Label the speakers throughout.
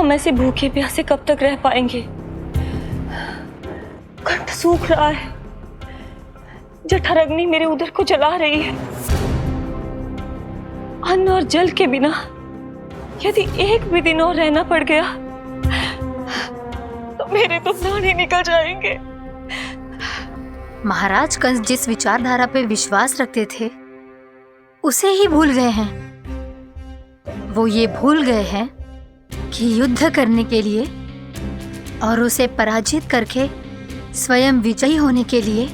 Speaker 1: हम ऐसे भूखे प्यासे कब तक रह पाएंगे? कंठ सूख रहा है, जठराग्नि मेरे उदर को जला रही है। अन्न और जल के बिना यदि एक भी दिन और रहना पड़ गया तो मेरे तो प्राण ही निकल जाएंगे।
Speaker 2: महाराज कंस जिस विचारधारा पे विश्वास रखते थे उसे ही भूल गए हैं। वो ये भूल गए हैं कि युद्ध करने के लिए और उसे पराजित करके स्वयं विजयी होने के लिए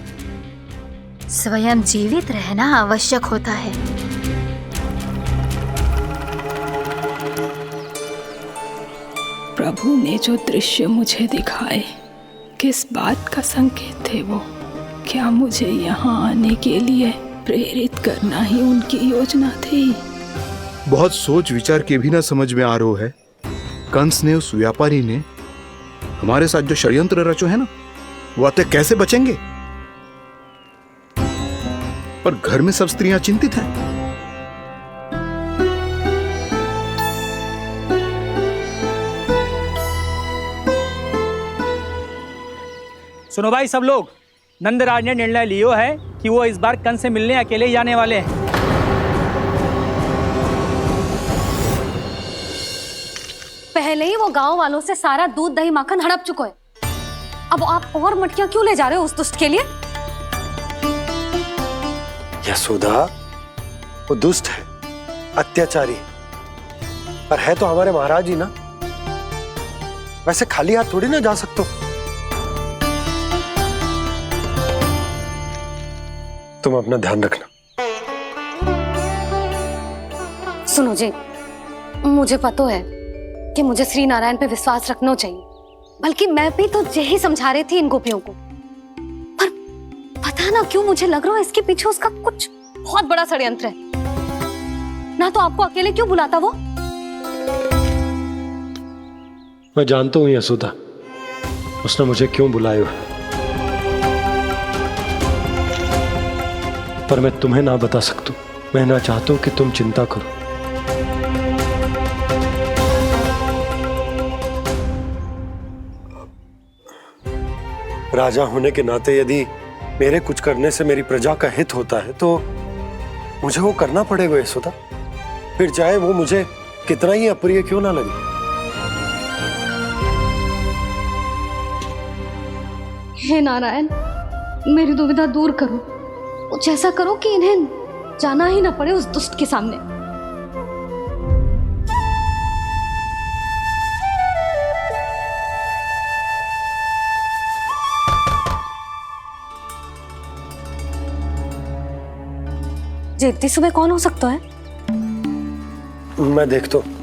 Speaker 2: स्वयं जीवित रहना आवश्यक होता है।
Speaker 3: प्रभु ने जो दृश्य मुझे दिखाए, किस बात का संकेत थे वो? क्या मुझे यहाँ आने के लिए प्रेरित करना ही उनकी योजना थी?
Speaker 4: बहुत सोच विचार के भी ना समझ में आ रहा है। कंस ने, उस व्यापारी ने हमारे साथ जो षड्यंत्र रचो है ना, वो आते कैसे बचेंगे? पर घर में सब स्त्रियां चिंतित हैं।
Speaker 5: सुनो भाई सब लोग, नंदराज ने निर्णय लियो है कि वो इस बार कंस से मिलने अकेले ही आने वाले हैं।
Speaker 6: पहले ही वो गांव वालों से सारा दूध दही माखन हड़प चुके हैं। अब आप और मटकियां क्यों ले जा रहे हो उस दुष्ट के लिए?
Speaker 7: यशोदा, वो दुष्ट है, अत्याचारी, पर है तो हमारे महाराज ही ना। वैसे खाली हाथ थोड़ी ना जा सकते। तुम अपना ध्यान रखना।
Speaker 6: सुनो जी, मुझे पता है कि मुझे श्री नारायण पे विश्वास रखना चाहिए, बल्कि मैं भी तो यही समझा रही थी इन गोपियों को। पर पता ना क्यों मुझे लग रहा है इसके पीछे उसका कुछ बहुत बड़ा षड्यंत्र है। ना तो आपको अकेले क्यों बुलाता वो?
Speaker 7: मैं जानता हूं यशोदा, उसने मुझे क्यों बुलाया है, पर मैं तुम्हें ना बता सकता। मैं ना चाहता हूं कि तुम चिंता करो। राजा होने के नाते यदि मेरे कुछ करने से मेरी प्रजा का हित होता है तो मुझे वो करना पड़ेगा यशोदा, फिर चाहे वो मुझे कितना ही अप्रिय क्यों ना लगे।
Speaker 6: हे नारायण, मेरी दुविधा दूर करो। कुछ ऐसा करो कि इन्हें जाना ही ना पड़े उस दुष्ट के सामने। जी इतनी सुबह कौन हो सकता है?
Speaker 7: मैं देखता हूं।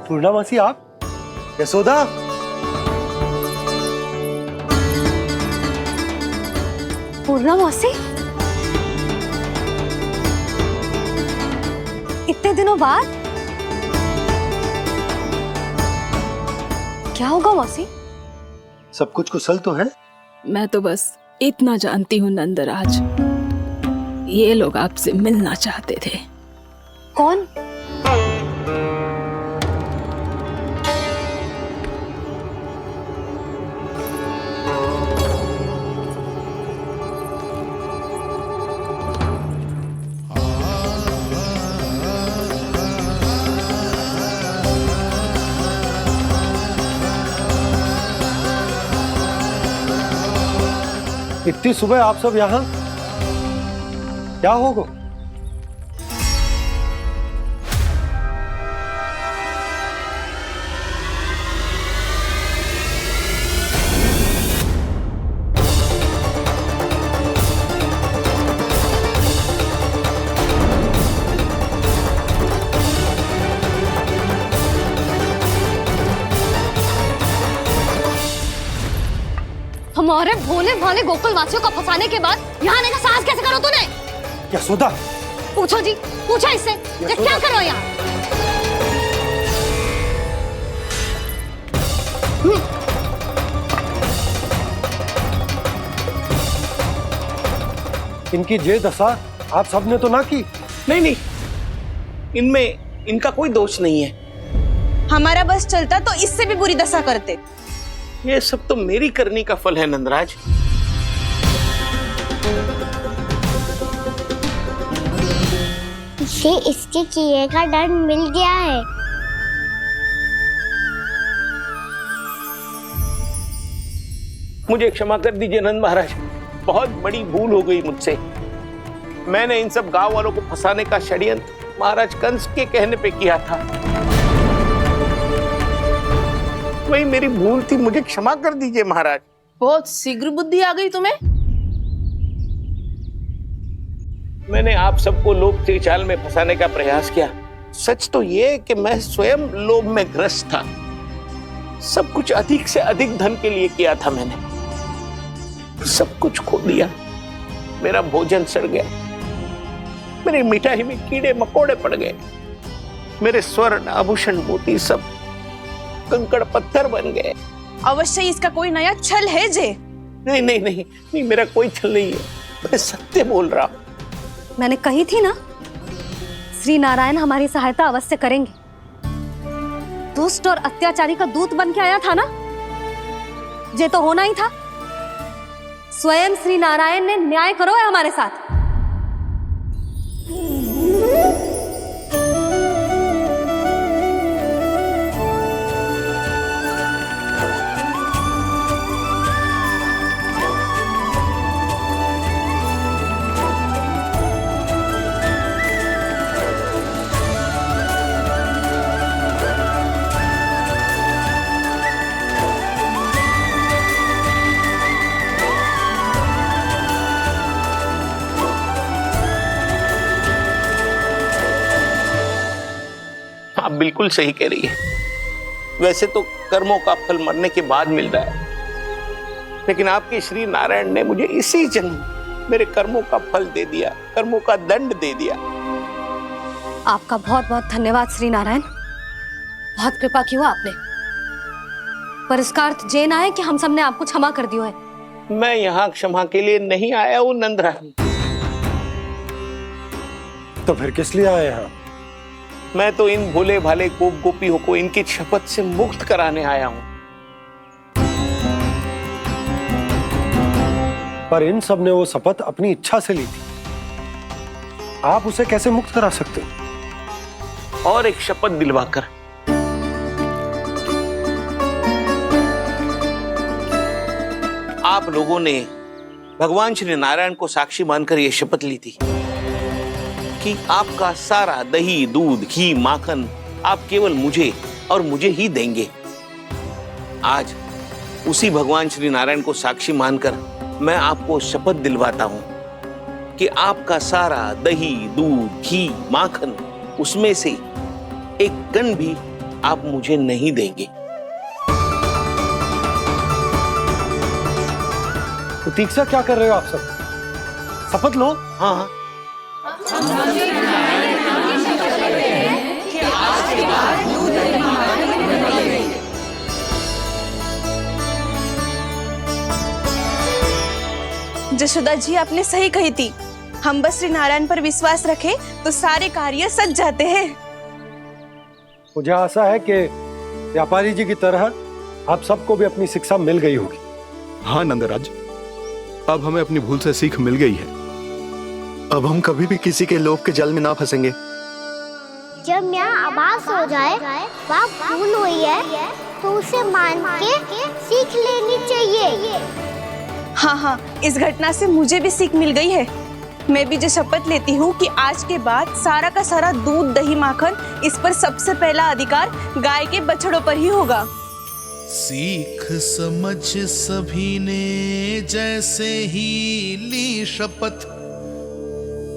Speaker 7: पूर्णा मासी, आप? यशोदा,
Speaker 6: पूर्णा मासी, इतने दिनों बाद? क्या होगा मौसी?
Speaker 7: सब कुछ कुशल तो है?
Speaker 3: मैं तो बस इतना जानती हूँ नंदराज, ये लोग आपसे मिलना चाहते थे।
Speaker 6: कौन?
Speaker 7: इतनी सुबह आप सब यहाँ? क्या होगा?
Speaker 6: हमारे भोले भाले गोकुल वासियों को फंसाने के बाद यहाँ आने का साहस कैसे करो तूने?
Speaker 7: यशोदा,
Speaker 6: पूछो जी, पूछो इससे, ये क्या करो यहाँ?
Speaker 7: इनकी ये दशा आप सबने तो ना की।
Speaker 8: नहीं नहीं, इनमें इनका कोई दोष नहीं है।
Speaker 9: हमारा बस चलता तो इससे भी बुरी दशा करते।
Speaker 8: ये सब तो मेरी करनी का फल है नंदराज।
Speaker 10: इसे इसके किए का दंड मिल गया है।
Speaker 8: मुझे क्षमा कर दीजिए नंद महाराज, बहुत बड़ी भूल हो गई मुझसे। मैंने इन सब गांव वालों को फंसाने का षड्यंत्र महाराज कंस के कहने पे किया था। वही मेरी भूल थी, मुझे क्षमा कर दीजिए महाराज।
Speaker 9: बहुत शीघ्र बुद्धि आ गई तुम्हें।
Speaker 8: मैंने आप सबको लोभ के जाल में फंसाने का प्रयास किया। सच तो ये कि मैं स्वयं लोभ में ग्रस्त था। सब कुछ अधिक से अधिक धन के लिए किया था मैंने। सब कुछ खो दिया। मेरा भोजन सड़ गया, मेरी मिठाई में कीड़े मकोड़े पड़ गए, मेरे स्वर्ण आभूषण मोती सब कंकड़ पत्थर बन गए।
Speaker 9: अवश्य इसका कोई नया छल है जे।
Speaker 8: नहीं नहीं नहीं नहीं, मेरा कोई छल नहीं है, मैं सत्य बोल रहा हूं।
Speaker 6: मैंने कही थी ना, श्री नारायण हमारी सहायता अवश्य करेंगे। दुष्ट और अत्याचारी का दूत बन के आया था ना, ये तो होना ही था। स्वयं श्री नारायण ने न्याय करो है हमारे साथ।
Speaker 8: आप बिल्कुल सही कह रही है। वैसे तो कर्मों का फल मरने के बाद मिल रहा है, लेकिन आपके श्री नारायण ने मुझे इसी जन्म मेरे कर्मों का फल दे दिया, कर्मों का दंड दे दिया।
Speaker 6: आपका बहुत बहुत धन्यवाद श्री नारायण, बहुत कृपा की हो आपने। पर इसका अर्थ ये ना है कि हम सब ने आपको क्षमा कर दिया है।
Speaker 8: मैं यहाँ क्षमा के लिए नहीं आया हूँ नंदरानी।
Speaker 7: तो फिर किस लिए आए हैं?
Speaker 8: मैं तो इन भोले भाले गोप गोपियों को इनकी शपथ से मुक्त कराने आया हूं।
Speaker 7: पर इन सब ने वो शपथ अपनी इच्छा से ली थी, आप उसे कैसे मुक्त करा सकते?
Speaker 8: और एक शपथ दिलवाकर। आप लोगों ने भगवान श्री नारायण को साक्षी मानकर यह शपथ ली थी कि आपका सारा दही, दूध, घी, माखन आप केवल मुझे और मुझे ही देंगे। आज उसी भगवान श्री नारायण को साक्षी मानकर मैं आपको शपथ दिलवाता हूं कि आपका सारा दही, दूध, घी, माखन उसमें से एक कण भी आप मुझे नहीं देंगे।
Speaker 7: प्रतीक्षा क्या कर रहे हो आप सब? शपथ लो।
Speaker 8: हाँ हाँ,
Speaker 9: जशोदा जी आपने सही कही थी। हम बस श्री नारायण पर विश्वास रखें तो सारे कार्य सज जाते हैं।
Speaker 7: मुझे आशा है कि व्यापारी जी की तरह आप सबको भी अपनी शिक्षा मिल गई होगी।
Speaker 4: हाँ नंदराज, अब हमें अपनी भूल से सीख मिल गई है।
Speaker 11: अब हम कभी भी किसी के लोभ के जल में ना फंसेंगे।
Speaker 10: जब यहाँ आभास हो जाए वहाँ भूल हुई है तो उसे मान के सीख लेनी चाहिए।
Speaker 9: हाँ हाँ, इस घटना से मुझे भी सीख मिल गई है। मैं भी जो शपथ लेती हूँ कि आज के बाद सारा का सारा दूध, दही, माखन इस पर सबसे पहला अधिकार गाय के बछड़ों पर ही होगा।
Speaker 12: सीख समझ सभी ने जैसे ही ली शपथ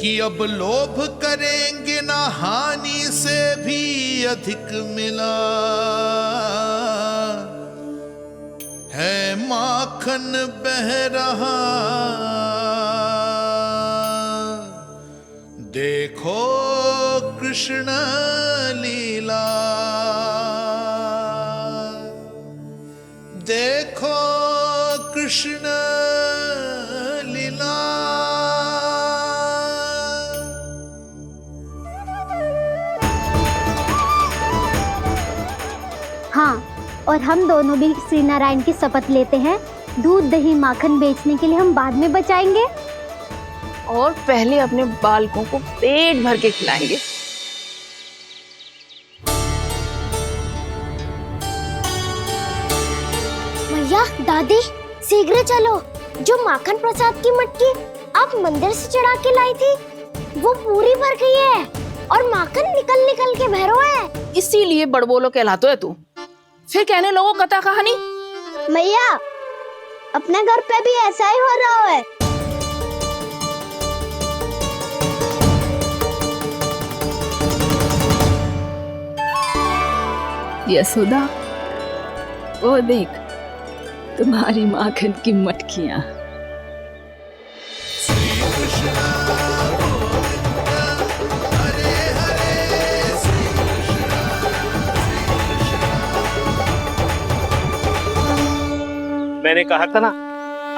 Speaker 12: कि अब लोभ करेंगे ना हानि से भी अधिक मिला है, माखन बह रहा देखो कृष्ण लीला, देखो कृष्ण लीला।
Speaker 10: हाँ, और हम दोनों भी श्री नारायण की शपथ लेते हैं, दूध दही माखन बेचने के लिए हम बाद में बचाएंगे
Speaker 9: और पहले अपने बालकों को पेट भर के खिलाएंगे।
Speaker 10: भैया, दादी, शीघ्र चलो। जो माखन प्रसाद की मटकी आप मंदिर से चढ़ा के लाई थी, वो पूरी भर गई है और माखन निकल निकल के भरो है।
Speaker 9: इसीलिए बड़बोलो कहलाते है तू। फिर कहने लोगों कथा कहानी।
Speaker 10: भैया, अपने घर पे भी ऐसा ही हो रहा है।
Speaker 3: यशोदा, वो देख तुम्हारी माखन की मटकियां।
Speaker 8: मैंने कहा था ना,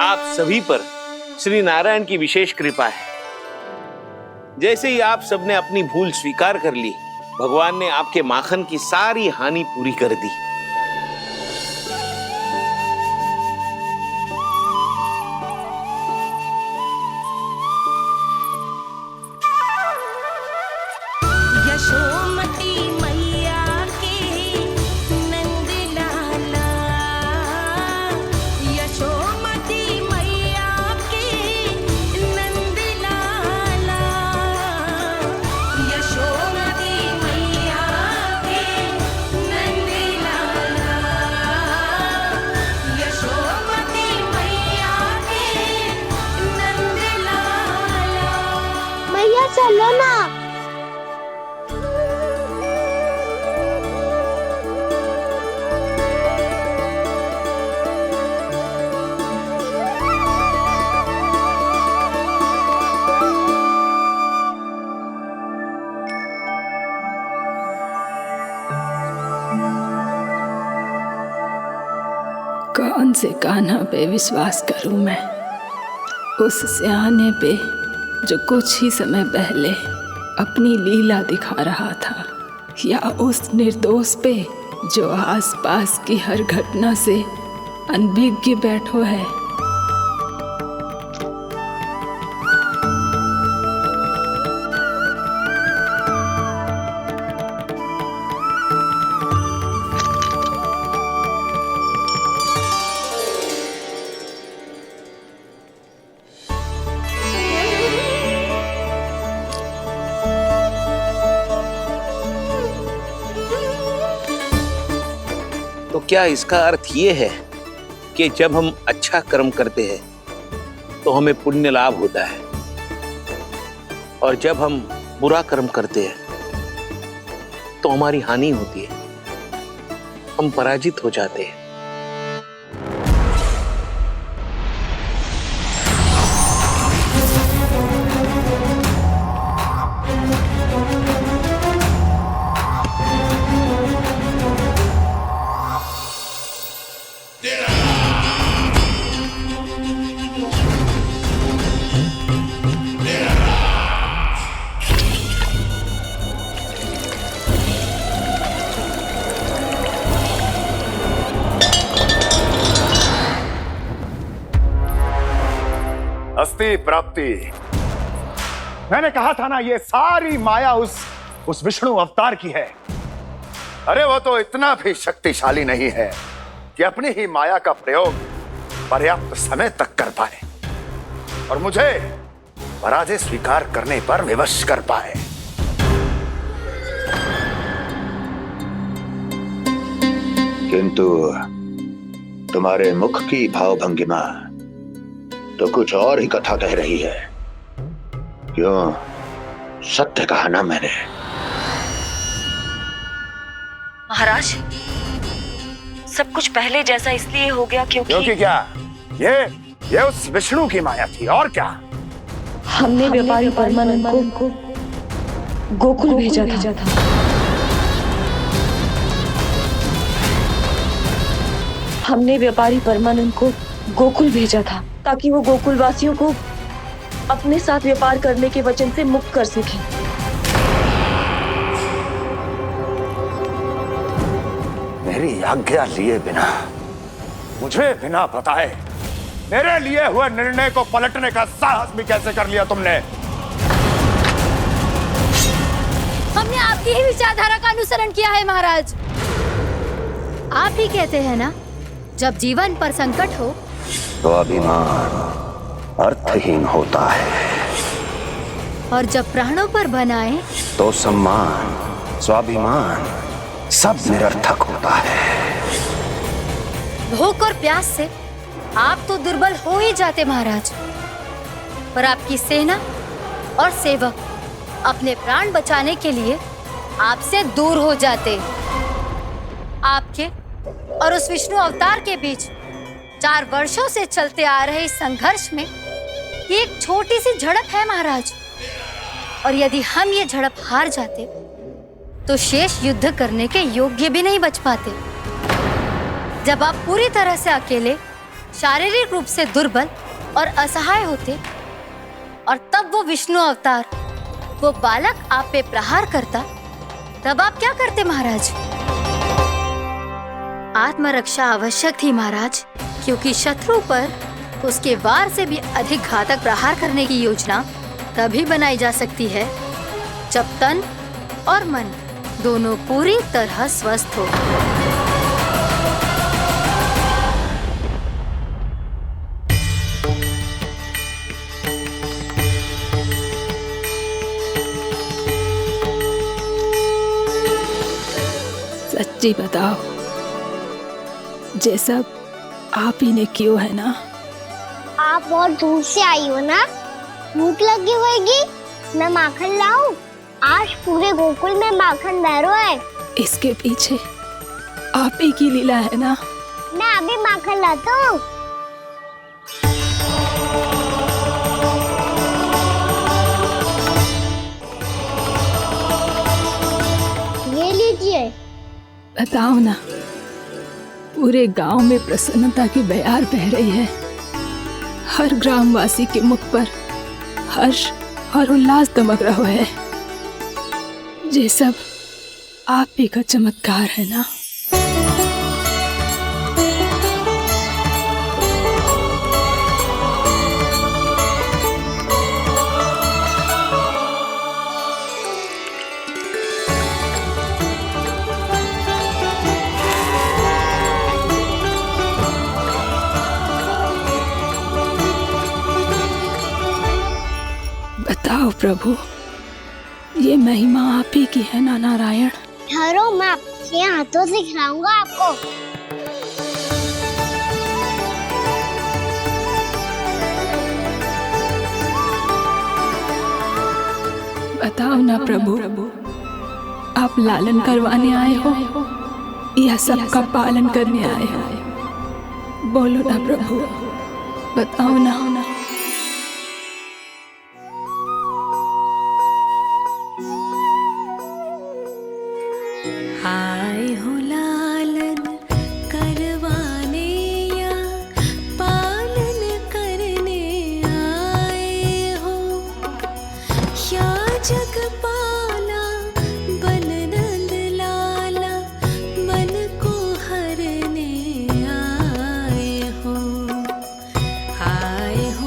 Speaker 8: आप सभी पर श्री नारायण की विशेष कृपा है। जैसे ही आप सबने अपनी भूल स्वीकार कर ली, भगवान ने आपके माखन की सारी हानि पूरी कर दी।
Speaker 13: यशोमती मैया के नंद लाला, यशोमती मैया के नंद लाला, यशोमती मैया के नंद लाला, यशोमती मैया के नंद लाला।
Speaker 10: मैया चलो ना।
Speaker 3: कौन से कान्हा पे विश्वास करूं मैं? उस सियाने पे जो कुछ ही समय पहले अपनी लीला दिखा रहा था, या उस निर्दोष पे जो आसपास की हर घटना से अनभिज्ञ बैठो है।
Speaker 8: तो क्या इसका अर्थ ये है कि जब हम अच्छा कर्म करते हैं तो हमें पुण्य लाभ होता है, और जब हम बुरा कर्म करते हैं तो हमारी हानि होती है, हम पराजित हो जाते हैं?
Speaker 11: अस्ति प्राप्ति। मैंने कहा था ना, ये सारी माया उस विष्णु अवतार की है। अरे वो तो इतना भी शक्तिशाली नहीं है कि अपनी ही माया का प्रयोग पर्याप्त समय तक कर पाए और मुझे पराजय स्वीकार करने पर विवश कर पाए।
Speaker 14: किंतु तुम्हारे मुख की भावभंगिमा तो कुछ और ही कथा कह रही है। क्यों? सत्य कहा ना मैंने।
Speaker 1: महाराज, सब कुछ पहले जैसा इसलिए हो गया क्योंकि
Speaker 11: क्या? ये उस विष्णु की माया थी, और क्या?
Speaker 1: हमने व्यापारी परमानंद को गोकुल भेजा था। हमने व्यापारी परमानंद को गोकुल भेजा था ताकि वो गोकुल वासियों को अपने साथ व्यापार करने के वचन से मुक्त कर सके।
Speaker 11: मेरी आज्ञा लिए बिना, मुझे बिना बताए मेरे लिए हुए निर्णय को पलटने का साहस भी कैसे कर लिया तुमने?
Speaker 2: हमने आपकी ही विचारधारा का अनुसरण किया है महाराज। आप ही कहते हैं ना, जब जीवन पर संकट हो
Speaker 14: तो अभिमान अर्थहीन होता है,
Speaker 2: और जब प्राणों पर बनाए
Speaker 14: तो सम्मान स्वाभिमान सब निरर्थक होता है।
Speaker 2: भूख और प्यास से आप तो दुर्बल हो ही जाते महाराज, पर आपकी सेना और सेवक अपने प्राण बचाने के लिए आपसे दूर हो जाते। आपके और उस विष्णु अवतार के बीच 4 वर्षों से चलते आ रहे इस संघर्ष में ये एक छोटी सी झड़प है महाराज, और यदि हम ये झड़प हार जाते तो शेष युद्ध करने के योग्य भी नहीं बच पाते। जब आप पूरी तरह से अकेले, शारीरिक रूप से दुर्बल और असहाय होते, और तब वो विष्णु अवतार, वो बालक आप पे प्रहार करता, तब आप क्या करते महाराज? आत्मरक्षा आवश्यक थी महाराज, क्योंकि शत्रु पर उसके वार से भी अधिक घातक प्रहार करने की योजना तभी बनाई जा सकती है जब तन और मन दोनों पूरी तरह स्वस्थ हो।
Speaker 3: सच्ची बताओ, ये सब आप ही ने क्यों है ना?
Speaker 10: आप बहुत दूर से आई हो ना, भूख लगी होगी, मैं माखन लाऊं? आज पूरे गोकुल में माखन बह रहा है।
Speaker 3: इसके पीछे आप ही की लीला है ना?
Speaker 10: मैं अभी माखन लाता हूँ। ये लीजिए।
Speaker 3: बताओ ना, पूरे गांव में प्रसन्नता की बयार बह रही है। हर ग्रामवासी के मुख पर हर्ष और उल्लास दमक रहा है। ये सब आप ही का चमत्कार है ना? बताओ प्रभु, ये महिमा आप ही की है ना नारायण?
Speaker 10: ठहरो, मैं आपके हाथों से खिलाऊंगा आपको।
Speaker 3: बताओ ना प्रभु, आप लालन करवाने आए हो या सबका पालन करने आए हो? बोलो ना प्रभु, बताओ ना।
Speaker 13: आए हो लालन करवाने या पालन करने आए हो, या जगपाला बन नंद लाला मन को हरने आए हो। आए हो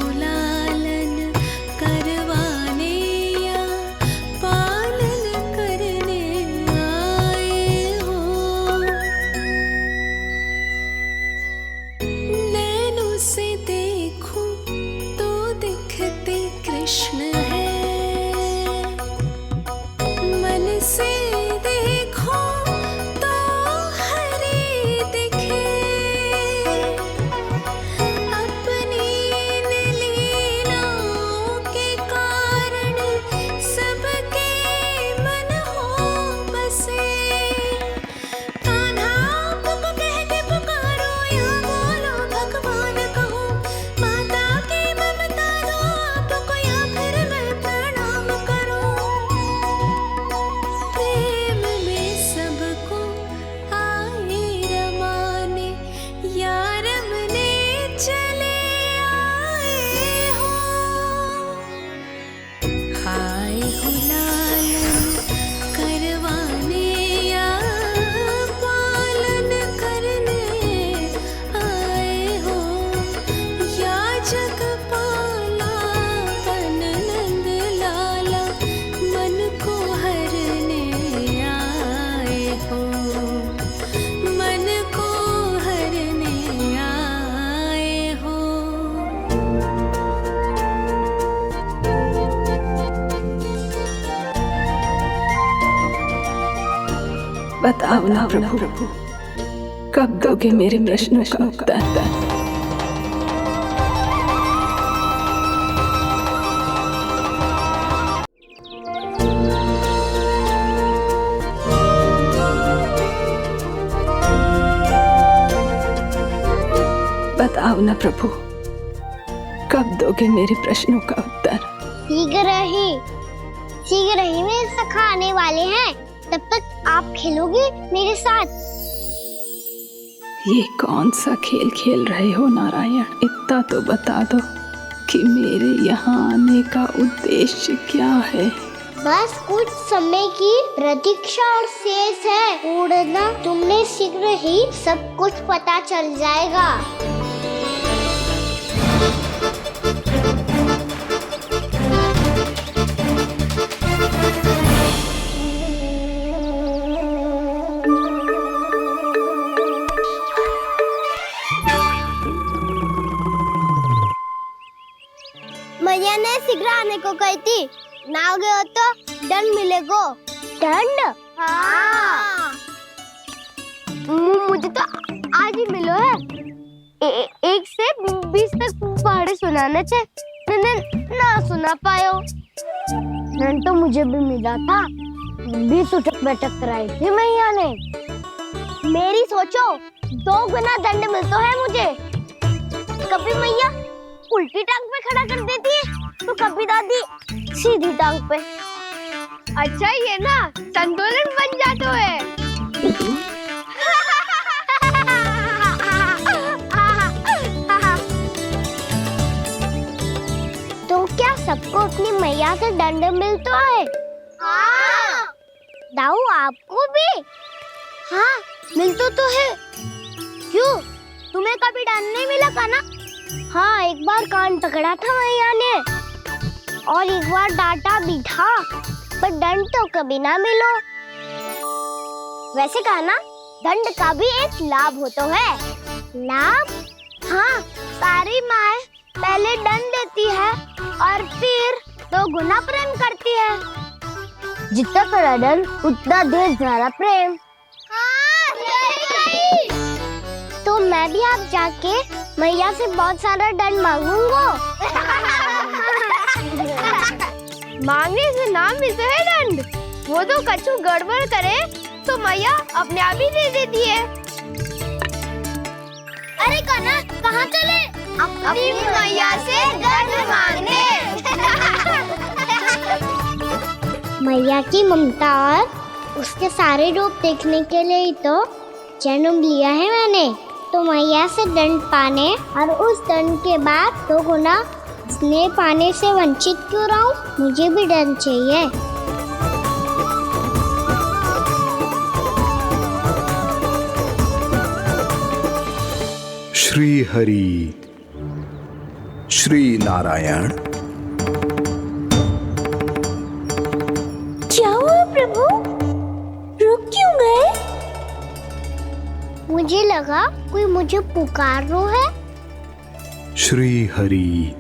Speaker 3: बताओ ना प्रभु, कब दोगे मेरे प्रश्नों का उत्तर? बताओ ना प्रभु, कब दोगे मेरे प्रश्नों का उत्तर?
Speaker 10: शीघ्र ही मेरे सखा आने वाले हैं, तब तक आप खेलोगे मेरे साथ।
Speaker 3: ये कौन सा खेल खेल रहे हो नारायण? इतना तो बता दो कि मेरे यहाँ आने का उद्देश्य क्या है?
Speaker 10: बस कुछ समय की प्रतीक्षा और शेष है। उड़ना तुमने शीघ्र ही सब कुछ पता चल जाएगा। मैया ने शीघ्र आने को कही थी, ना आओगे हो तो दंड मिलेगा। दंड? हाँ। मुझे तो आज ही मिलो है। 1 से 20 तक पहाड़े सुनाने थे, ना सुना पायो। दंड तो मुझे भी मिला था, 20 उठक बैठक कराई थी मैया ने। मेरी सोचो, 2 गुना दंड मिलता है मुझे। कभी मैया उल्टी टांग पे खड़ा कर देती है, तो कभी दादी सीधी टांग पे। अच्छा ये ना संतुलन बन जाता है। तो क्या सबको अपनी मैया से दंड मिलता है? हाँ। दाऊ आपको भी? हाँ मिलता तो है। क्यों, तुम्हें कभी दंड नहीं मिला था ना? हाँ, एक बार कान पकड़ा था मैया ने और एक बार डांटा भी था, पर दंड तो कभी ना मिलो। वैसे कहा ना, दंड का भी एक लाभ होता है। लाभ? हाँ, सारी माँ पहले दंड देती है और फिर 2 गुना प्रेम करती है। जितना बड़ा दंड उतना ढेर सारा प्रेम। हाँ, सही। तो मैं भी आप जाके मैया से बहुत सारा दंड मांगूंगा। मांगने से ना मिलता है दंड, वो तो कछु गड़बड़ करे तो मैया अपने आप ही दे देती है। अरे कान्हा, कहाँ चले? अपनी मैया से दंड मांगने। मैया की ममता और उसके सारे रूप देखने के लिए ही तो जन्म लिया है मैंने। तो मैया से दंड पाने और उस दंड के बाद 2 गुना स्नेह पाने से वंचित क्यों रहूं? मुझे भी दंड चाहिए।
Speaker 4: श्री हरि, श्री नारायण।
Speaker 10: क्या हुआ प्रभु? रुक क्यों गए? मुझे लगा कोई मुझे पुकार रहा है।
Speaker 4: श्री हरि।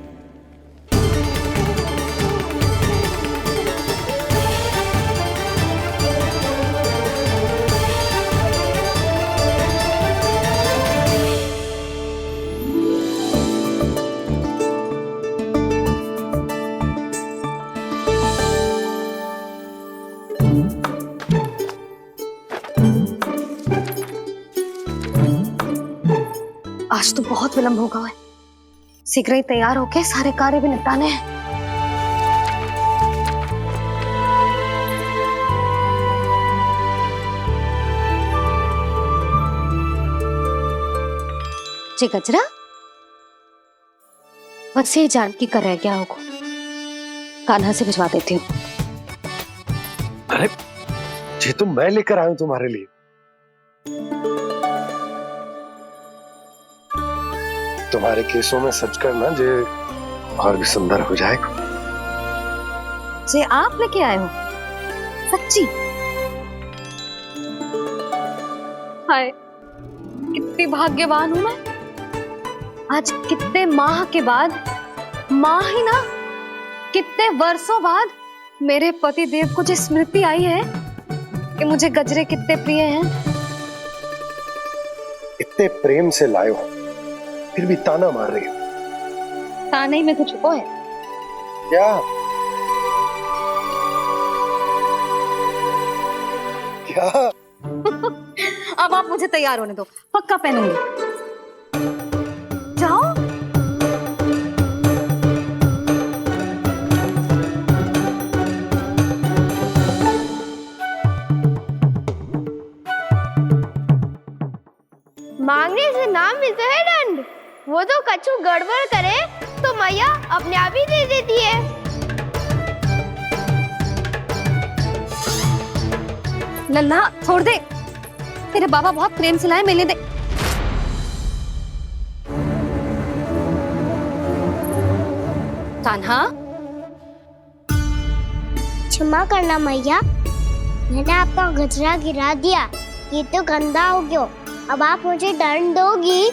Speaker 6: आज तो बहुत विलंब होगा है। शीघ्र ही तैयार होके सारे कार्य भी निपटाने हैं। जी गजरा, बस ये जानकी कर रह गया होगा, कान्हा से भिजवा देती हूँ।
Speaker 7: अरे ये तो मैं लेकर आया हूं तुम्हारे लिए। तुम्हारे केसों में सच करना जे और भी सुंदर हो जाएगा।
Speaker 6: जे आप लेके आए हो? सच्ची? हाय, कितनी भाग्यवान हूं मैं। आज कितने माह के बाद, माह ही ना, कितने वर्षों बाद मेरे पति देव को जो स्मृति आई है कि मुझे गजरे कितने प्रिय हैं।
Speaker 7: इतने प्रेम से लाए हो, फिर भी ताना मार रही हो।
Speaker 6: ताने ही में तो छुपो है।
Speaker 7: क्या क्या?
Speaker 6: अब आप मुझे तैयार होने दो, पक्का पहनूंगी। जाओ।
Speaker 10: मांगने से ना मिलता है दंड। वो तो कछु गड़बड़ करे तो मैया अपने आप ही दे देती है।
Speaker 6: लल्ला छोड़ दे, तेरे बाबा बहुत प्रेम से लाए, मिलने दे। कान्हा,
Speaker 10: क्षमा करना मैया, मैंने आपका गजरा गिरा दिया, ये तो गंदा हो गया। अब आप मुझे दंड दोगी?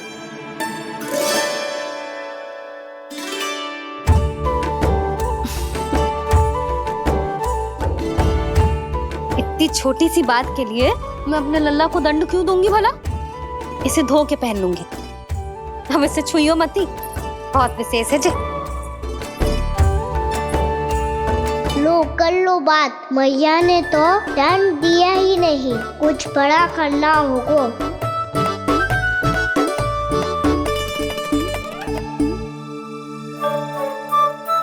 Speaker 6: इतनी छोटी सी बात के लिए मैं अपने लल्ला को दंड क्यों दूंगी भला? इसे धो के पहन लूंगी। अब इसे छुइयो मती, बहुत विशेष है जी।
Speaker 10: लो कर लो बात, मैया ने तो दंड दिया ही नहीं, कुछ बड़ा करना होगा।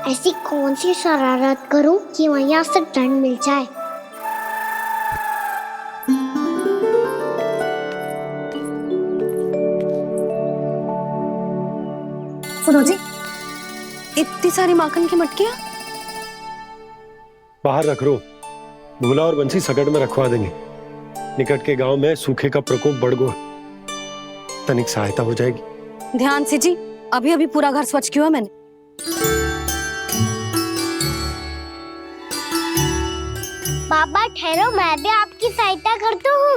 Speaker 10: ऐसी कौन सी शरारत करूं कि मैया से दंड मिल जाए?
Speaker 6: सुनो जी, इतनी सारी माखन की मटकियां
Speaker 7: बाहर रख रो, भूला और बंसी सकट में रखवा देंगे। निकट के गांव में सूखे का प्रकोप बढ़ गया, तनिक सहायता हो जाएगी।
Speaker 6: ध्यान से जी, अभी अभी पूरा घर स्वच्छ किया मैंने।
Speaker 10: पापा ठहरो, मैं भी आपकी सहायता करता हूँ।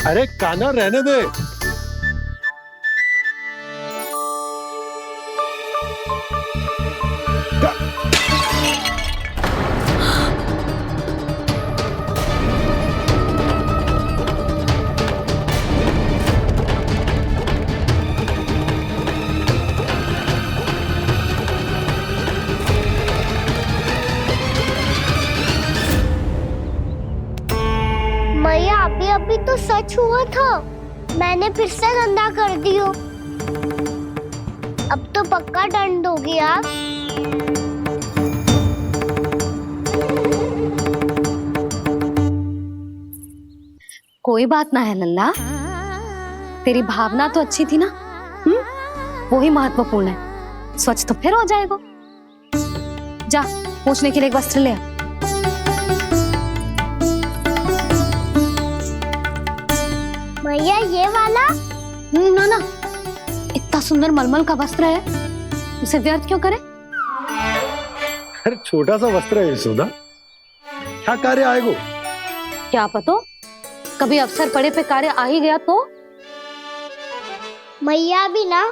Speaker 7: अरे कान्हा रहने दे।
Speaker 10: मैया अभी अभी तो सच हुआ था, मैंने फिर से गंदा कर दियो। अब तो पक्का दंड दोगी आप।
Speaker 6: कोई बात ना है लल्ला, तेरी भावना तो अच्छी थी ना, वो ही महत्वपूर्ण है। स्वच्छ तो फिर हो जाएगा। जा पोंछने के लिए एक वस्त्र ले आ।
Speaker 10: मैया ये वाला?
Speaker 6: ना ना, इतना सुंदर मलमल का वस्त्र है, उसे व्यर्थ क्यों करे?
Speaker 7: अरे छोटा सा वस्त्र है यशोदा, क्या कार्य आएगा?
Speaker 6: क्या पता, कभी अवसर पड़े पे कार्य आ ही गया तो?
Speaker 10: मैया भी ना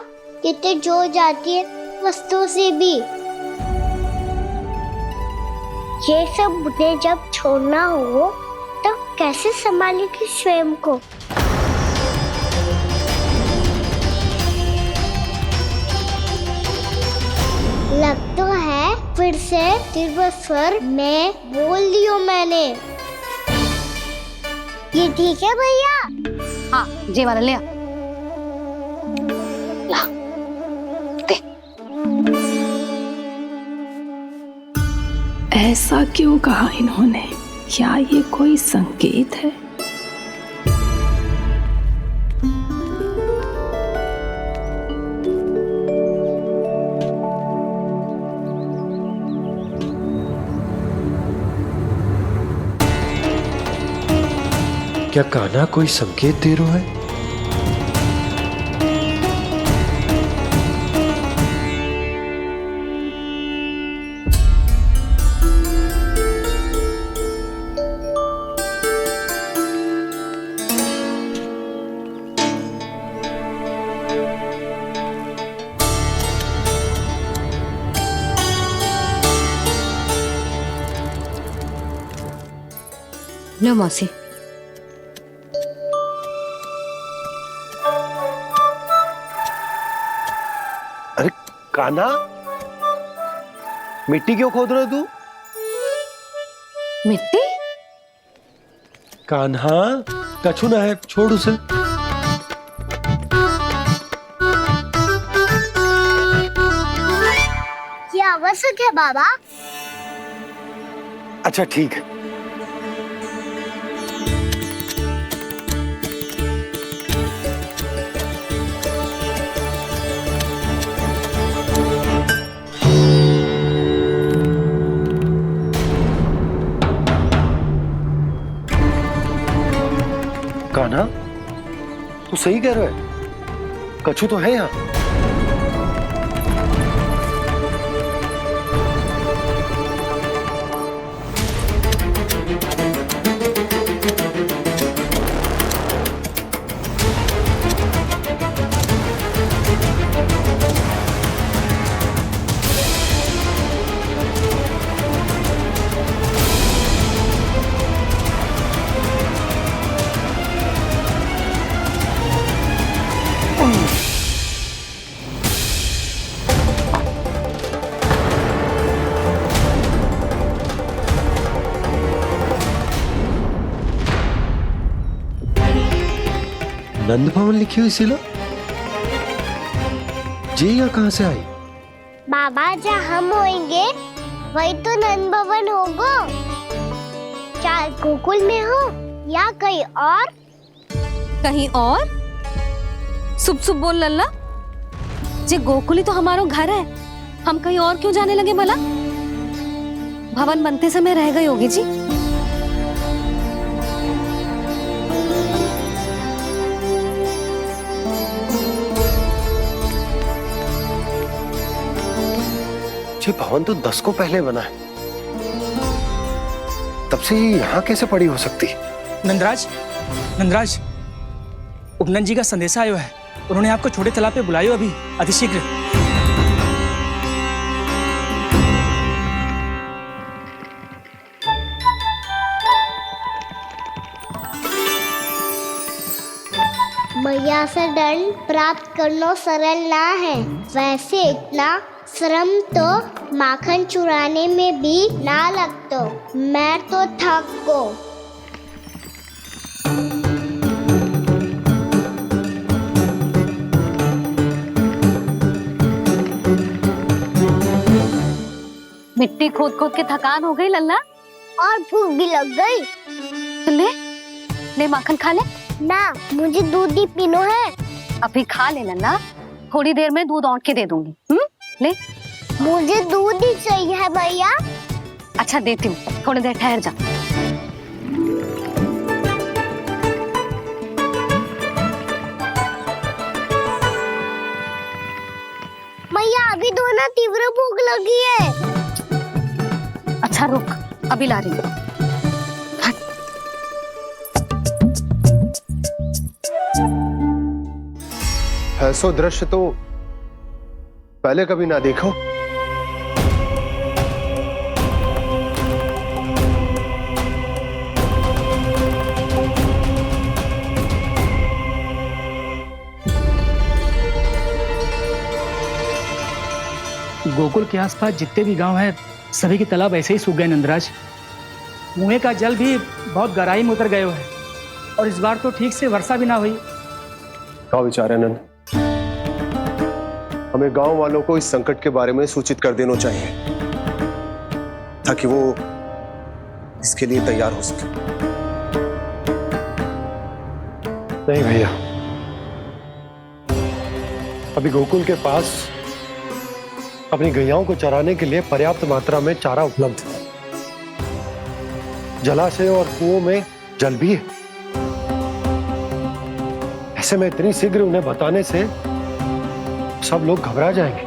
Speaker 10: कितने जो जाती है वस्तुओं से भी। ये सब मुझे जब छोड़ना हो तो कैसे संभालेगी स्वयं को? लग तो है फिर से तीव्र स्वर में बोल दियो मैंने। ये ठीक है भैया?
Speaker 6: हाँ, जे वाला ले आ। ला, दे।
Speaker 3: ऐसा क्यों कहा इन्होंने? क्या ये कोई संकेत है?
Speaker 7: क्या कान्हा कोई संकेत दे रहा है?
Speaker 6: लो मौसी।
Speaker 7: अरे कान्हा, मिट्टी क्यों खोद रहे हो तू?
Speaker 6: मिट्टी?
Speaker 7: कान्हा, कछु ना है, छोड़ उसे।
Speaker 10: ये आवश्यक है बाबा।
Speaker 7: अच्छा ठीक है। कान्हा, तू सही कह रहा है, कछु तो है यहाँ। नंद भवन लिखी हुई सिला जी, या कहां से आई?
Speaker 10: बाबा जहाँ हम होंगे वही तो नंद भवन होगा। चाहे गोकुल में हो या कहीं और।
Speaker 6: कहीं और? सुब सुब बोल लल्ला। जे गोकुल ही तो हमारा घर है, हम कहीं और क्यों जाने लगे भला? भवन बनते समय रह गई होगी जी।
Speaker 7: ये भवन तो 10 को पहले बना है, तब से ये यहाँ कैसे पड़ी हो सकती?
Speaker 5: नंदराज, नंदराज, उपनंद जी का संदेशा आयो है। उन्होंने आपको छोटे तालाब पे बुलायो अभी, अतिशीघ्र।
Speaker 10: मैया से दंड प्राप्त करना सरल ना है। वैसे इतना श्रम तो माखन चुराने में भी ना लगतो। मैं तो थक गो।
Speaker 6: मिट्टी खोद खोद के थकान हो गई लल्ला,
Speaker 10: और भूख भी लग गई।
Speaker 6: तो ले माखन खा ले।
Speaker 10: ना, मुझे दूध ही पीनो है।
Speaker 6: अभी खा ले लल्ला, थोड़ी देर में दूध औंट के दे दूंगी। ले।
Speaker 10: मुझे दूध ही चाहिए है भैया।
Speaker 6: अच्छा देती हूँ, थोड़ी देर ठहर जा।
Speaker 10: मैया अभी तो ना तीव्र भूख लगी है।
Speaker 6: अच्छा रुक, अभी ला रही हूँ।
Speaker 7: ऐसा दृश्य तो पहले कभी ना देखो।
Speaker 5: गोकुल के आसपास जितने भी गांव हैं, सभी के तालाब ऐसे ही सूख गए नंदराज। कुएं का जल भी बहुत गहराई में उतर गए है, और इस बार तो ठीक से वर्षा भी ना हुई।
Speaker 7: क्या विचार है नंद? हमें गांव वालों को इस संकट के बारे में सूचित कर देना चाहिए, ताकि वो इसके लिए तैयार हो सके। नहीं भैया, अभी गोकुल के पास अपनी गैयाओं को चराने के लिए पर्याप्त मात्रा में चारा उपलब्ध है। जलाशय और कुओं में जल भी है। ऐसे में इतनी शीघ्र उन्हें बताने से सब लोग घबरा जाएंगे।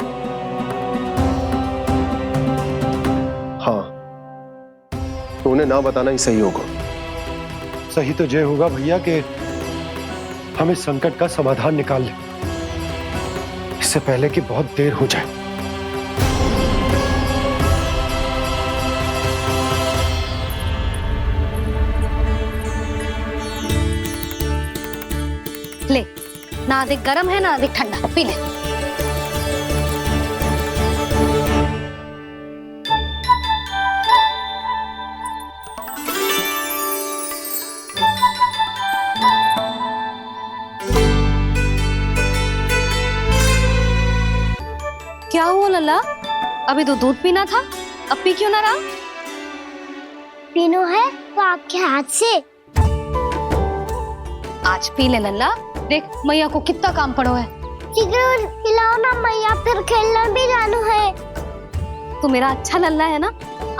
Speaker 7: हाँ, तो उन्हें ना बताना ही सही होगा। सही तो ये होगा भैया कि हम इस संकट का समाधान निकाल लें, इससे पहले कि बहुत देर हो जाए।
Speaker 6: ले, ना अधिक गर्म है ना अधिक ठंडा, पी ले। क्या हुआ लल्ला? अभी तो दूध पीना था, अब पी क्यों ना रहा?
Speaker 10: पीनो है तो आपके हाथ से।
Speaker 6: आज पी ले लल्ला, देख मैया को कितना काम पड़ो है।
Speaker 10: शीघ्र पिलाओ ना मैया, फिर खेलने भी जाना है।
Speaker 6: तू मेरा अच्छा लल्ला है ना,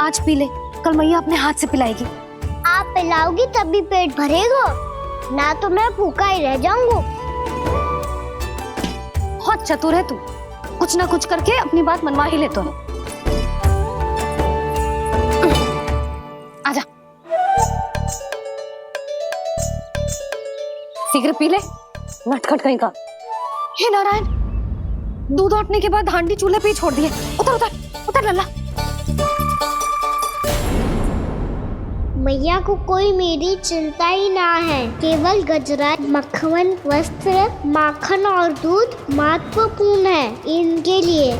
Speaker 6: आज पी ले, कल मैया अपने हाथ से पिलाएगी।
Speaker 10: आप पिलाओगी तभी पेट भरेगा, ना तो मैं भूखा ही रह जाऊंगा।
Speaker 6: बहुत चतुर है तू, कुछ ना कुछ करके अपनी बात मनवा ही लेता है। आजा, शीघ्र पी ले, नटखट कहीं का। हे नारायण, दूध औटने के बाद हांडी चूल्हे पे ही छोड़ दिए। उतर उतर उतर लल्ला।
Speaker 10: मैया को कोई मेरी चिंता ही ना है, केवल गजरा, मक्खन, वस्त्र, माखन और दूध महत्वपूर्ण है इनके लिए।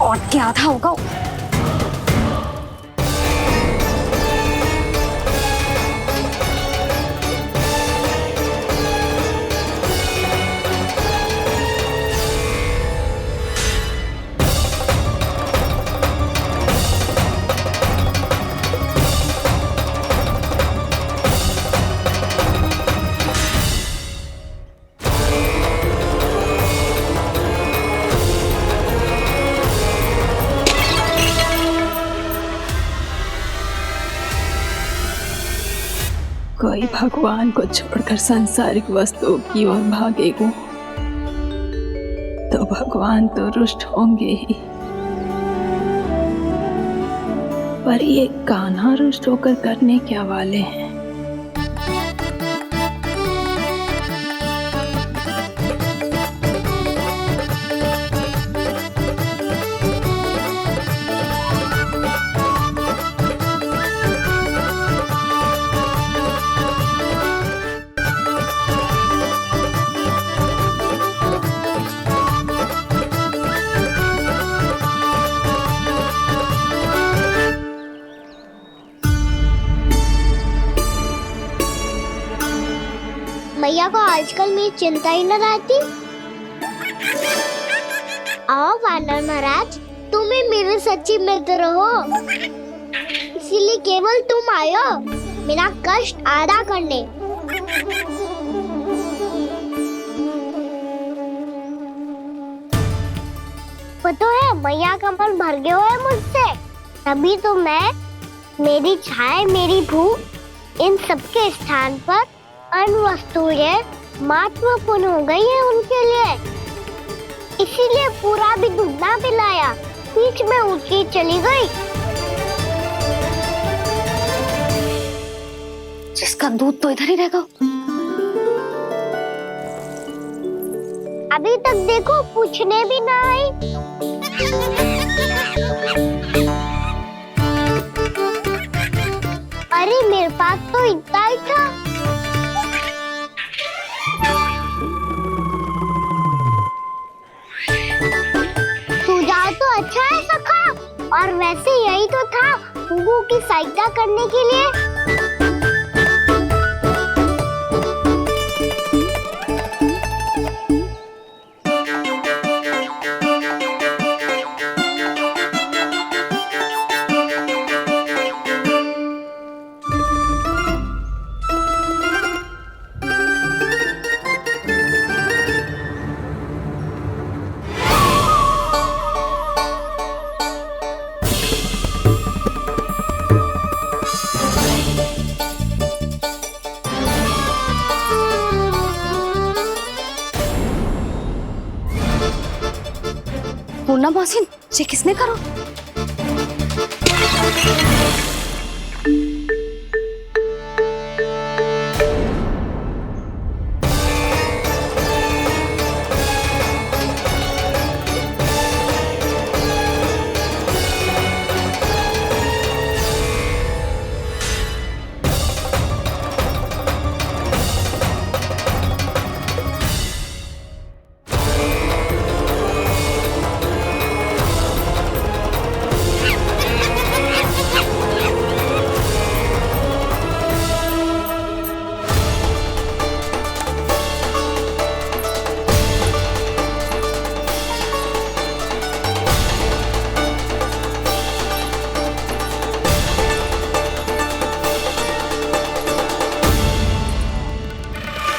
Speaker 6: और क्या था होगा?
Speaker 3: कोई भगवान को छोड़कर सांसारिक वस्तुओं की ओर भागेगा तो भगवान तो रुष्ट होंगे ही, पर ये कान्हा रुष्ट होकर करने क्या वाले हैं?
Speaker 10: मैया को आजकल मेरी चिंता ही न रहती। आओ वानर महाराज, तुम ही मेरे सच्ची मित्र हो, इसीलिए केवल तुम आयो मेरा कष्ट आधा करने। पता है मैया का मन भर गया है मुझसे, तभी तो मैं, मेरी छाया, मेरी भूख, इन सबके स्थान पर अन्य वस्तुएं महत्वपूर्ण हो गई है उनके लिए। इसीलिए पूरा भी दूध ना पिलाया, बीच में उठ के चली गई।
Speaker 6: जिसका दूध तो इधर ही रहेगा।
Speaker 10: अभी तक देखो पूछने भी ना आई। अरे मेरे पास तो इतना ही था। तो अच्छा है सखा, और वैसे यही तो था हुगू की सहायता करने के लिए।
Speaker 6: पूर्णा मौसी, ये किसने करो?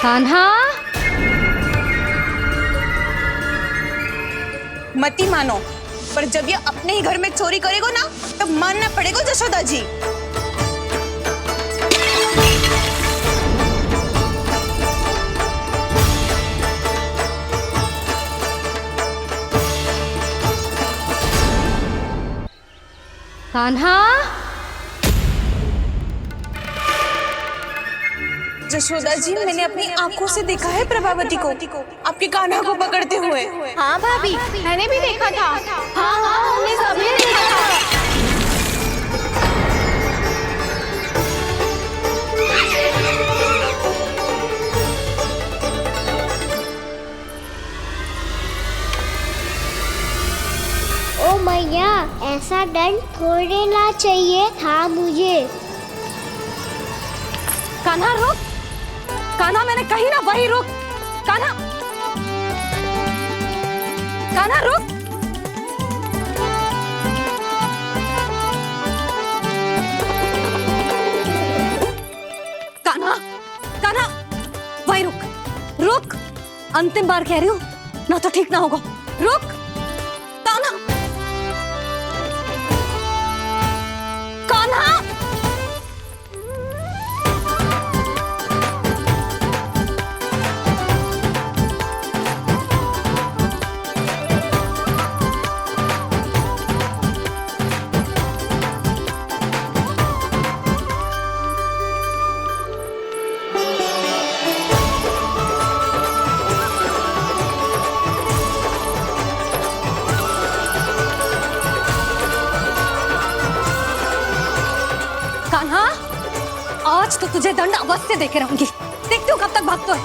Speaker 6: कान्हा,
Speaker 9: मती मानो, पर जब ये अपने ही घर में चोरी करेगा ना, तब मानना पड़ेगा जशोदा जी।
Speaker 6: कान्हा,
Speaker 9: जशोदा जी, मैंने अपनी आंखों से देखा है प्रभावती को आपके कान्हा को पकड़ते हुए।
Speaker 10: हाँ भाभी, मैंने भी देखा था। हाँ हाँ, हमने सभी देखा था। ओ मैया, ऐसा दंड थोड़े ना चाहिए था मुझे।
Speaker 6: कान्हा रुक, कान्हा, मैंने कही ना वही रुक। कान्हा, कान्हा रुक। कान्हा, कान्हा, वही रुक, रुक। अंतिम बार कह रही हूँ, ना तो ठीक ना होगा। रुक कान्हा, कान्हा। कान्हा, आज तो तुझे दंड अवश्य देके रहूंगी। देखती हूँ कब तक भागता है।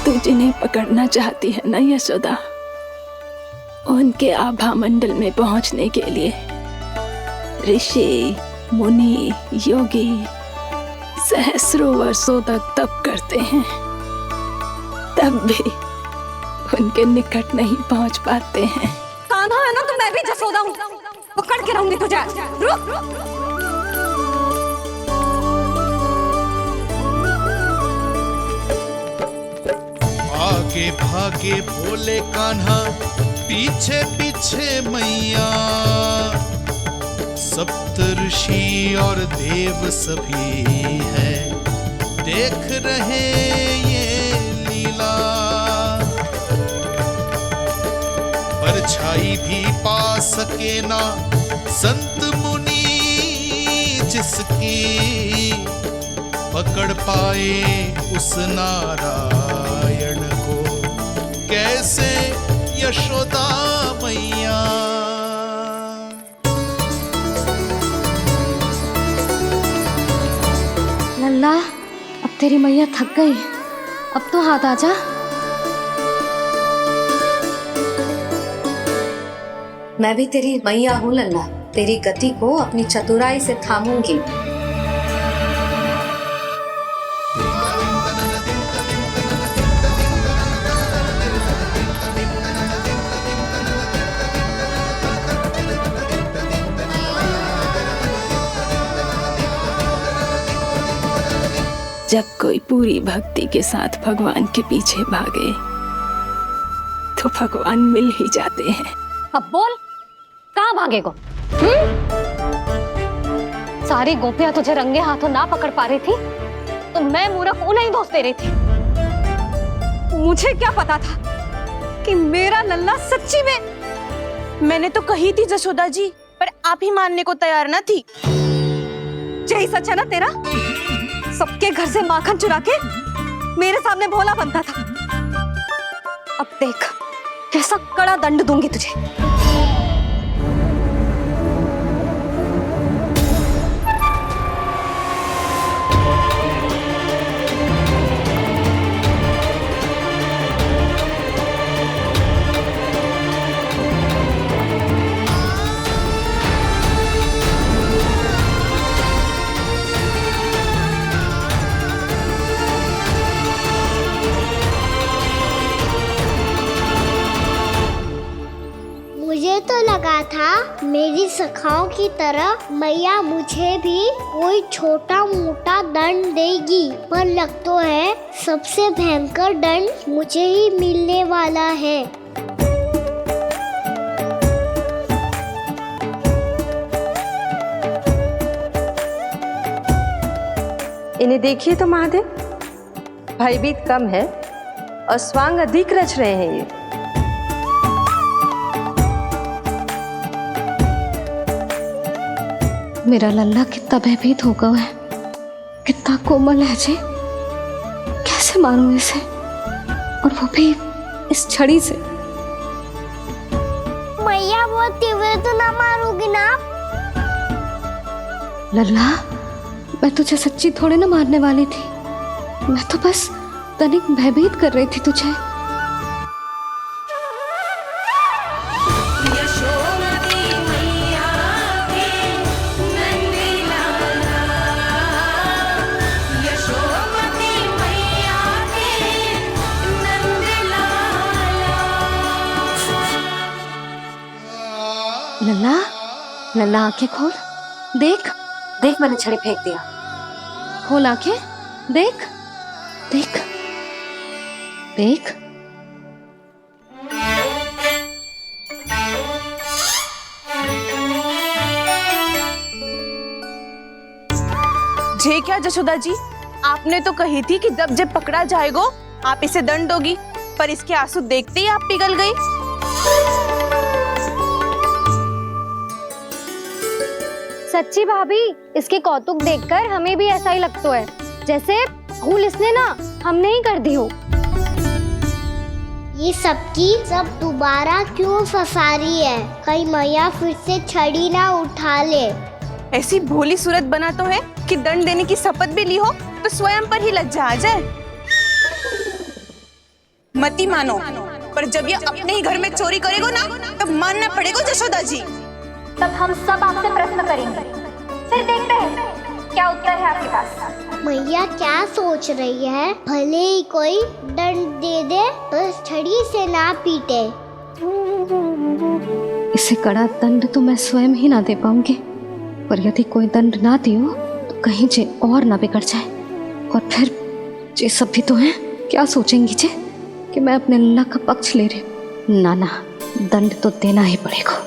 Speaker 3: तू जिन्हें पकड़ना चाहती है ना यशोदा, उनके आभा मंडल में पहुंचने के लिए ऋषि, मुनि, योगी सहस्रों वर्षों तक तप करते हैं, तब भी उनके निकट नहीं पहुंच पाते हैं।
Speaker 6: कान्हा है ना, तो मैं भी जसोदा हूँ, पकड़ के रहूंगी तुझे। रुक।
Speaker 12: आगे भागे भोले कान्हा, पीछे पीछे मैया, सप्त ऋषि और देव सभी है, देख रहे ये लीला। परछाई भी पा सके ना संत मुनि जिसकी, पकड़ पाए उस नारायण को कैसे यशोदा मैया।
Speaker 6: लल्ला, अब तेरी मैया थक गई, अब तो हाथ आजा।
Speaker 15: मैं भी तेरी मैया हूँ लल्ला, तेरी गति को अपनी चतुराई से थामूंगी।
Speaker 3: जब कोई पूरी भक्ति के साथ भगवान के पीछे भागे तो भगवान मिल ही जाते हैं।
Speaker 6: अब बोल, कहाँ भागेगा? सारी गोपियां तुझे रंगे हाथों ना पकड़ पा रही थी, तो मैं मूर्ख उन्हें ही दोष दे रही थी। मुझे क्या पता था कि मेरा लल्ला सच्ची में।
Speaker 9: मैंने तो कही थी जशोदा जी, पर आप ही मानने को तैयार ना थी।
Speaker 6: यही सच है ना तेरा? सबके घर से माखन चुरा के मेरे सामने भोला बनता था। अब देख कैसा कड़ा दंड दूंगी तुझे।
Speaker 10: लगा था मेरी सखाओं की तरह मैया मुझे भी कोई छोटा मोटा दंड देगी, पर लग तो है सबसे भयंकर दंड मुझे ही मिलने वाला है।
Speaker 16: इन्हें देखिए तो महादेव, भयभीत कम है और स्वांग अधिक रच रहे हैं ये।
Speaker 6: मेरा लल्ला कितना भयभीत होगा है, कितना कोमल है जी, कैसे मारूं इसे, और वो भी इस छड़ी से।
Speaker 10: मैया बहुत तीव्र तो ना मारोगी ना?
Speaker 6: लल्ला, मैं तुझे सच्ची थोड़े ना मारने वाली थी, मैं तो बस तनिक भयभीत कर रही थी तुझे। लल्ला, लल्ला आंखें खोल, देख
Speaker 15: देख मैंने छड़ी फेंक दिया।
Speaker 6: खोल आंखें, देख देख देख।
Speaker 9: जे क्या जशोदा जी, आपने तो कही थी कि जब जब पकड़ा जाएगा आप इसे दंड दोगी, पर इसके आंसू देखते ही आप पिघल गई।
Speaker 10: सच्ची भाभी, इसके कौतुक देखकर हमें भी ऐसा ही लगता है, जैसे भूल इसने ना हमने ही कर दी हो। ये सबकी सब दोबारा क्यों फंसा रही है? कहीं मैया फिर से छड़ी ना उठा ले।
Speaker 9: ऐसी भोली सूरत बना तो है कि दंड देने की शपथ भी ली हो तो स्वयं पर ही लज्जा आ जाए। मती मानो, पर जब ये अपने ही घर में चोरी करेगो ना, तब मानना पड़ेगा जशोदा जी।
Speaker 2: तब हम सब आपसे प्रश्न करेंगे, फिर देखते हैं क्या उत्तर है आपके पास।
Speaker 10: मैया क्या सोच रही है? भले ही कोई दंड दे दे, बस छड़ी से ना पीटे।
Speaker 6: इसे कड़ा दंड तो मैं स्वयं ही ना दे पाऊंगी, पर यदि कोई दंड ना दियो तो कहीं जे और ना बिगड़ जाए, और फिर जे सब भी तो हैं, क्या सोचेंगी जे कि मैं अपने लल्ला का पक्ष ले रही हूँ। ना ना, दंड तो देना ही पड़ेगा।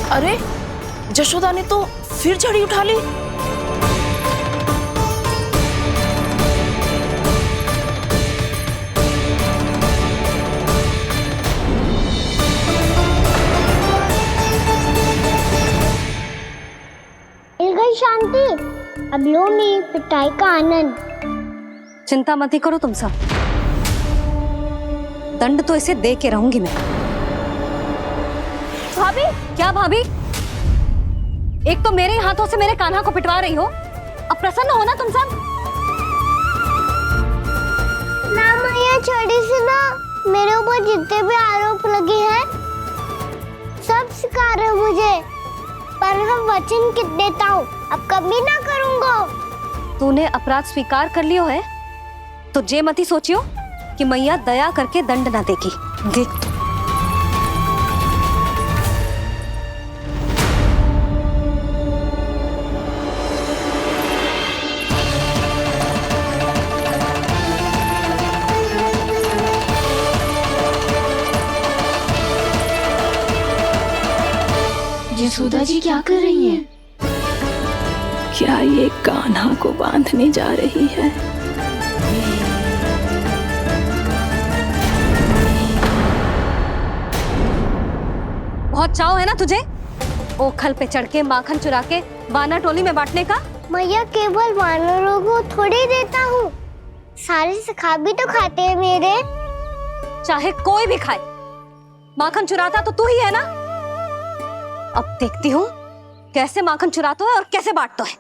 Speaker 9: अरे जशोदा ने तो फिर छड़ी उठा ली।
Speaker 10: मिल गई शांति, अब लो मेरी पिटाई का आनंद।
Speaker 15: चिंता मत ही करो तुम सब, दंड तो इसे दे के रहूंगी मैं।
Speaker 10: भाभी,
Speaker 15: क्या भाभी? एक तो मेरे हाथों से मेरे कान्हा को पिटवा रही हो, अब प्रसन्न हो ना तुम सब?
Speaker 10: ना मैया, छड़ी से ना मेरे ऊपर जितने भी आरोप लगे हैं सब स्वीकार है मुझे, पर मैं वचन देता हूँ अब कभी ना करूँगा।
Speaker 15: तूने अपराध स्वीकार कर लियो है तो जे मत ही सोचियो कि मैया दया करके दंड ना देगी। देख तू।
Speaker 6: यशोदा जी क्या कर रही हैं?
Speaker 3: क्या ये कान्हा को बांधने जा रही है?
Speaker 15: बहुत चाव है ना तुझे ओखल पे चढ़ के माखन चुरा के वानर टोली में बांटने का?
Speaker 10: मैया, केवल वानरों को थोड़ी देता हूँ, सारे सखा भी तो खाते हैं मेरे।
Speaker 15: चाहे कोई भी खाए, माखन चुराता तो तू ही है ना। अब देखती हूँ कैसे माखन चुराता है और कैसे बांटता है।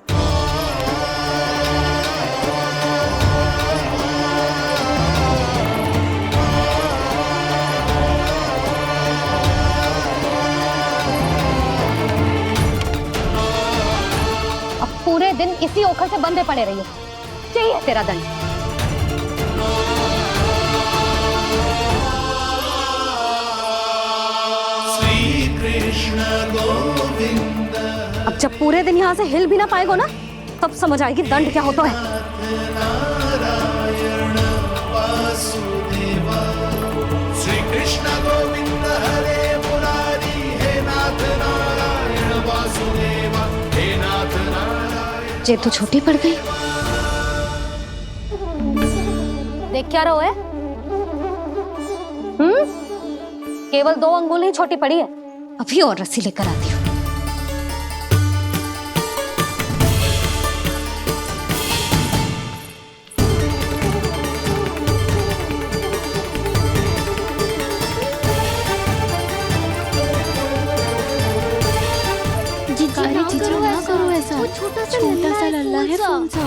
Speaker 15: अब पूरे दिन दिन इसी ओखर से बंधे पड़े रहिए। चाहिए तेरा दंड।
Speaker 12: श्री कृष्ण गोविंद।
Speaker 15: अब जब पूरे दिन यहाँ से हिल भी ना पाएगो ना, तब समझ आएगी दंड क्या होता है।
Speaker 12: नारायण वासुदेव। श्री कृष्ण गोविंद हरे मुरारी। हे नाथ नारायण वासुदेव। हे नाथ नारायण।
Speaker 15: जे तो छोटी पड़ गई। देख क्या रहो है? केवल 2 अंगुल ही छोटी पड़ी है। अभी और रस्सी लेकर आती हूँ।
Speaker 10: जीजी ना करो ऐसा। छोटा सा लल्ला है कौन सा?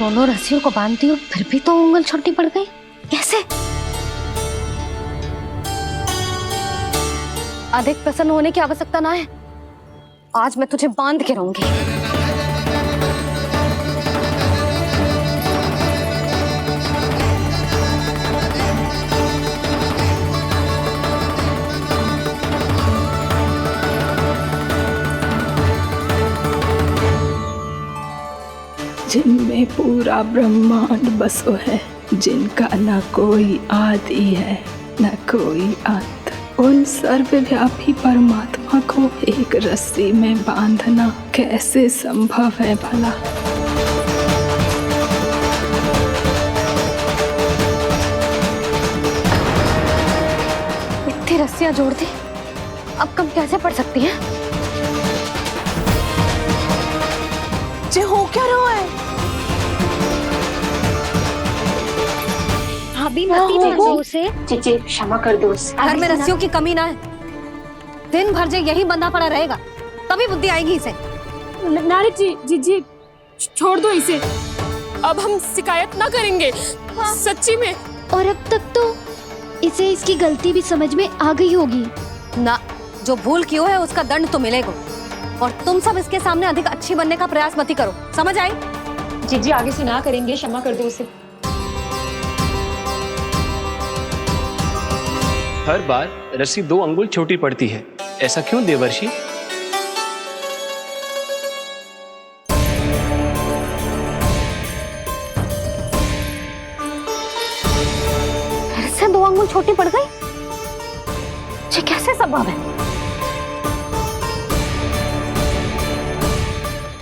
Speaker 15: दोनों रस्सियों को बांधती हूँ, फिर भी तो उंगल छोटी पड़ गई। कैसे? अधिक प्रसन्न होने की आवश्यकता ना है। आज मैं तुझे बांध के रहूंगी।
Speaker 3: जिनमें पूरा ब्रह्मांड बसो है, जिनका न कोई आदि है न कोई अंत, उन सर्वव्यापी परमात्मा को एक रस्सी में बांधना कैसे संभव है भला?
Speaker 15: इतनी रस्सियां जोड़ दी, अब कम कैसे पड़ सकती हैं?
Speaker 9: जे हो क्या रहा है?
Speaker 10: भाभी मत उसे।
Speaker 1: चीची क्षमा कर दो उसे।
Speaker 15: घर में रस्सियों की कमी ना है। दिन भर जे यही बंधा पड़ा रहेगा, तभी बुद्धि आएगी इसे।
Speaker 17: नारी जी छोड़ दो इसे। अब हम शिकायत ना करेंगे। सच्ची में।
Speaker 10: और अब तक तो इसे इसकी गलती भी समझ में आ गई होगी
Speaker 15: ना। जो भूल की है उसका दंड तो मिलेगा। और तुम सब इसके सामने अधिक अच्छी बनने का प्रयास मत ही करो। समझ आई?
Speaker 1: जीजी आगे से ना करेंगे, क्षमा कर दो उसे।
Speaker 18: हर बार रस्सी 2 अंगुल छोटी पड़ती है, ऐसा क्यों देवर्षि?
Speaker 15: फिर से 2 अंगुल छोटी पड़ गई? ये कैसे संभव है?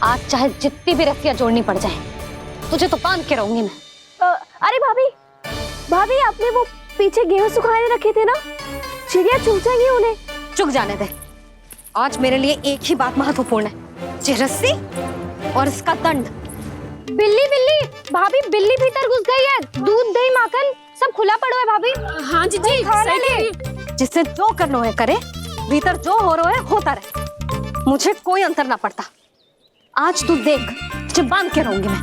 Speaker 15: आज चाहे जितनी भी रस्सियां जोड़नी पड़ जाए, तुझे तो बांध के रहूंगी मैं।
Speaker 9: अरे भाभी आपने वो पीछे गेहूं सुखाने रखे थे ना, चिड़िया चुग जाएंगी उन्हें।
Speaker 15: चुग जाने दे। आज मेरे लिए एक ही बात महत्वपूर्ण है, ये रस्सी और इसका दंड।
Speaker 10: बिल्ली भाभी, बिल्ली भीतर घुस गई है। दूध दही माखन सब खुला पड़ो है भाभी।
Speaker 17: हाँ जी सही कह रही है।
Speaker 15: जिससे जो करना है करे, भीतर जो हो रहा है होता रहे, मुझे कोई अंतर ना पड़ता। आज तू देख, तुझे बांध के रहूंगी मैं।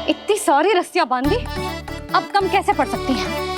Speaker 15: इतनी सारी रस्सियां बांधी, अब कम कैसे पड़ सकती हैं?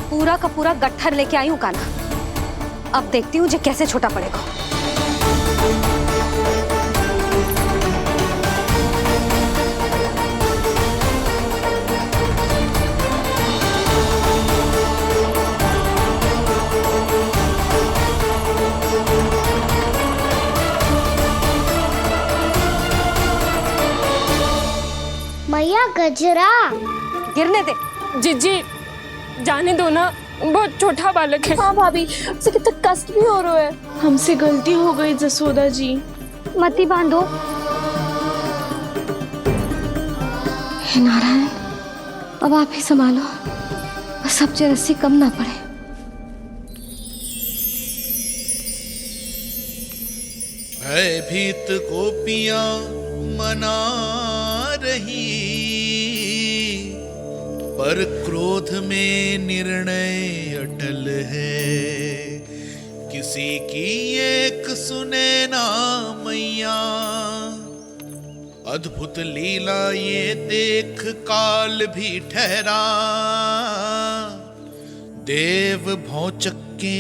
Speaker 15: पूरा का पूरा गट्ठर लेके आई हूँ कान्हा। अब देखती हूँ जे कैसे छोटा पड़ेगा।
Speaker 10: मैया गजरा।
Speaker 15: गिरने दे।
Speaker 17: जीजी जाने दो ना, बहुत छोटा बालक है।
Speaker 9: हाँ भाभी, उसे कितना कष्ट भी हो रहा है। हमसे गलती हो गई जसोदा जी।
Speaker 6: मती बांधो। हे नारायण, अब आप ही संभालो, बस अब रस्सी कम ना पड़े।
Speaker 12: भयभीत गोपियां मना रही, पर क्रोध में निर्णय अटल है। किसी की एक सुने ना मैया, अद्भुत लीला ये देख काल भी ठहरा। देव भौचक्के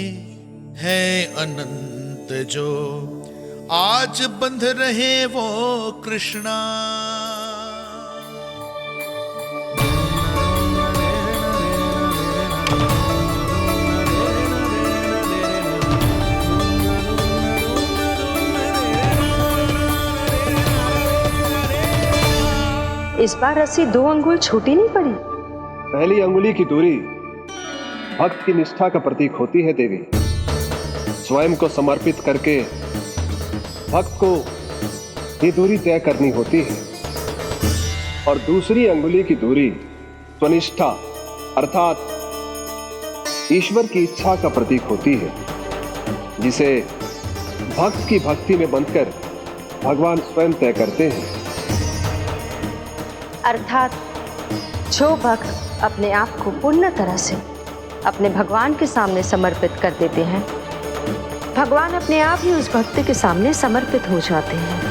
Speaker 12: हैं अनंत जो, आज बंध रहे वो कृष्णा।
Speaker 16: इस बार रस्सी 2 अंगुल छोटी नहीं पड़ी।
Speaker 7: पहली अंगुली की दूरी भक्त की निष्ठा का प्रतीक होती है देवी। स्वयं को समर्पित करके भक्त को ये दूरी तय करनी होती है। और दूसरी अंगुली की दूरी स्वनिष्ठा अर्थात ईश्वर की इच्छा का प्रतीक होती है, जिसे भक्त की भक्ति में बंधकर भगवान स्वयं तय करते हैं।
Speaker 16: अर्थात जो भक्त अपने आप को पूर्ण तरह से अपने भगवान के सामने समर्पित कर देते हैं, भगवान अपने आप ही उस भक्त के सामने समर्पित हो जाते हैं।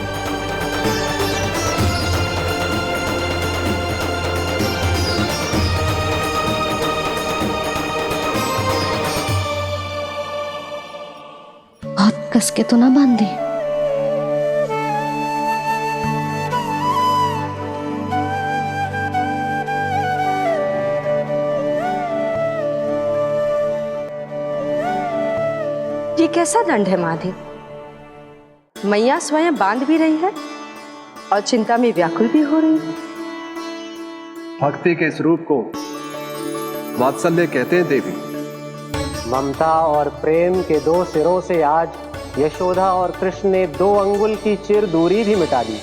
Speaker 6: बहुत कस के तो ना बांधे।
Speaker 16: ये कैसा दंड है माधे? मैया स्वयं बांध भी रही है और चिंता में व्याकुल भी हो रही है।
Speaker 7: भक्ति के इस रूप को वात्सल्य कहते हैं देवी।
Speaker 19: ममता और प्रेम के 2 सिरों से आज यशोदा और कृष्ण ने 2 अंगुल की चिर दूरी भी मिटा दी।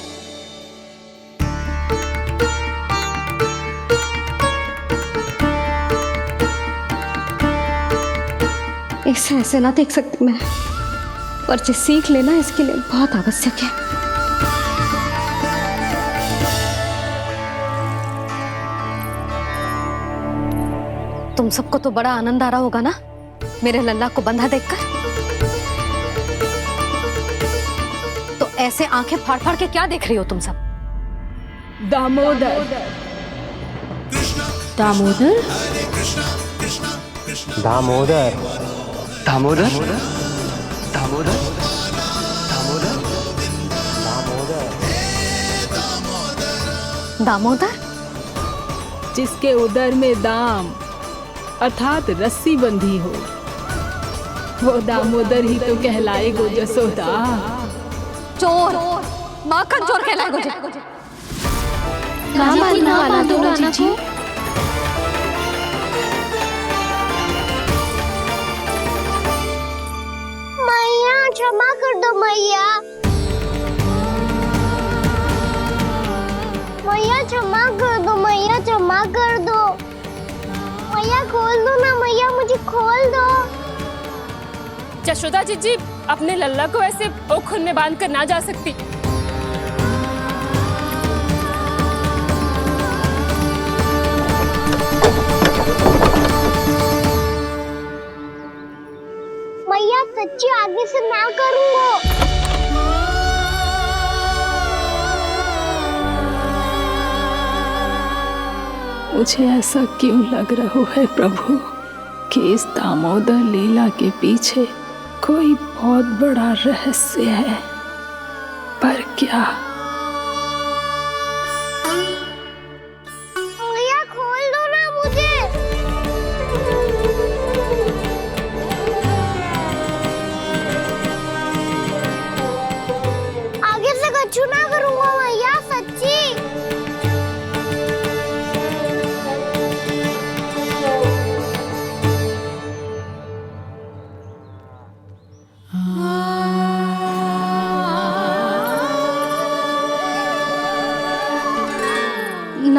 Speaker 6: इसे ऐसे ना देख सकती मैं, पर जो सीख लेना इसके लिए बहुत आवश्यक है।
Speaker 15: तुम सबको तो बड़ा आनंद आ रहा होगा ना मेरे लल्ला को बंधा देखकर। तो ऐसे आंखें फाड़ फाड़ के क्या देख रही हो तुम सब?
Speaker 17: दामोदर
Speaker 3: दामोदर
Speaker 19: दामोदर
Speaker 18: दामोदर दामोदर
Speaker 15: दामोदर,
Speaker 3: जिसके उदर में दाम अर्थात रस्सी बंधी हो, वो दामोदर ही तो कहलाए गो जसोदा।
Speaker 15: चोर, माखन चोर कहलाए गो।
Speaker 10: मैया क्षमा कर दो मैया। मैया क्षमा कर दो, मैया क्षमा कर दो। मैया खोल दो ना मैया, मुझे खोल दो।
Speaker 17: यशोदा जीजी अपने लल्ला को ऐसे ओखुन में बांध कर ना जा सकती।
Speaker 10: मैया सच्ची आगे से ना करूंगा।
Speaker 3: मुझे ऐसा क्यों लग रहा है प्रभु कि इस दामोदर लीला के पीछे कोई बहुत बड़ा रहस्य है, पर क्या?
Speaker 10: मैया खोल दो ना मुझे। आगे से कछु ना करूंगा मैया, सच्ची।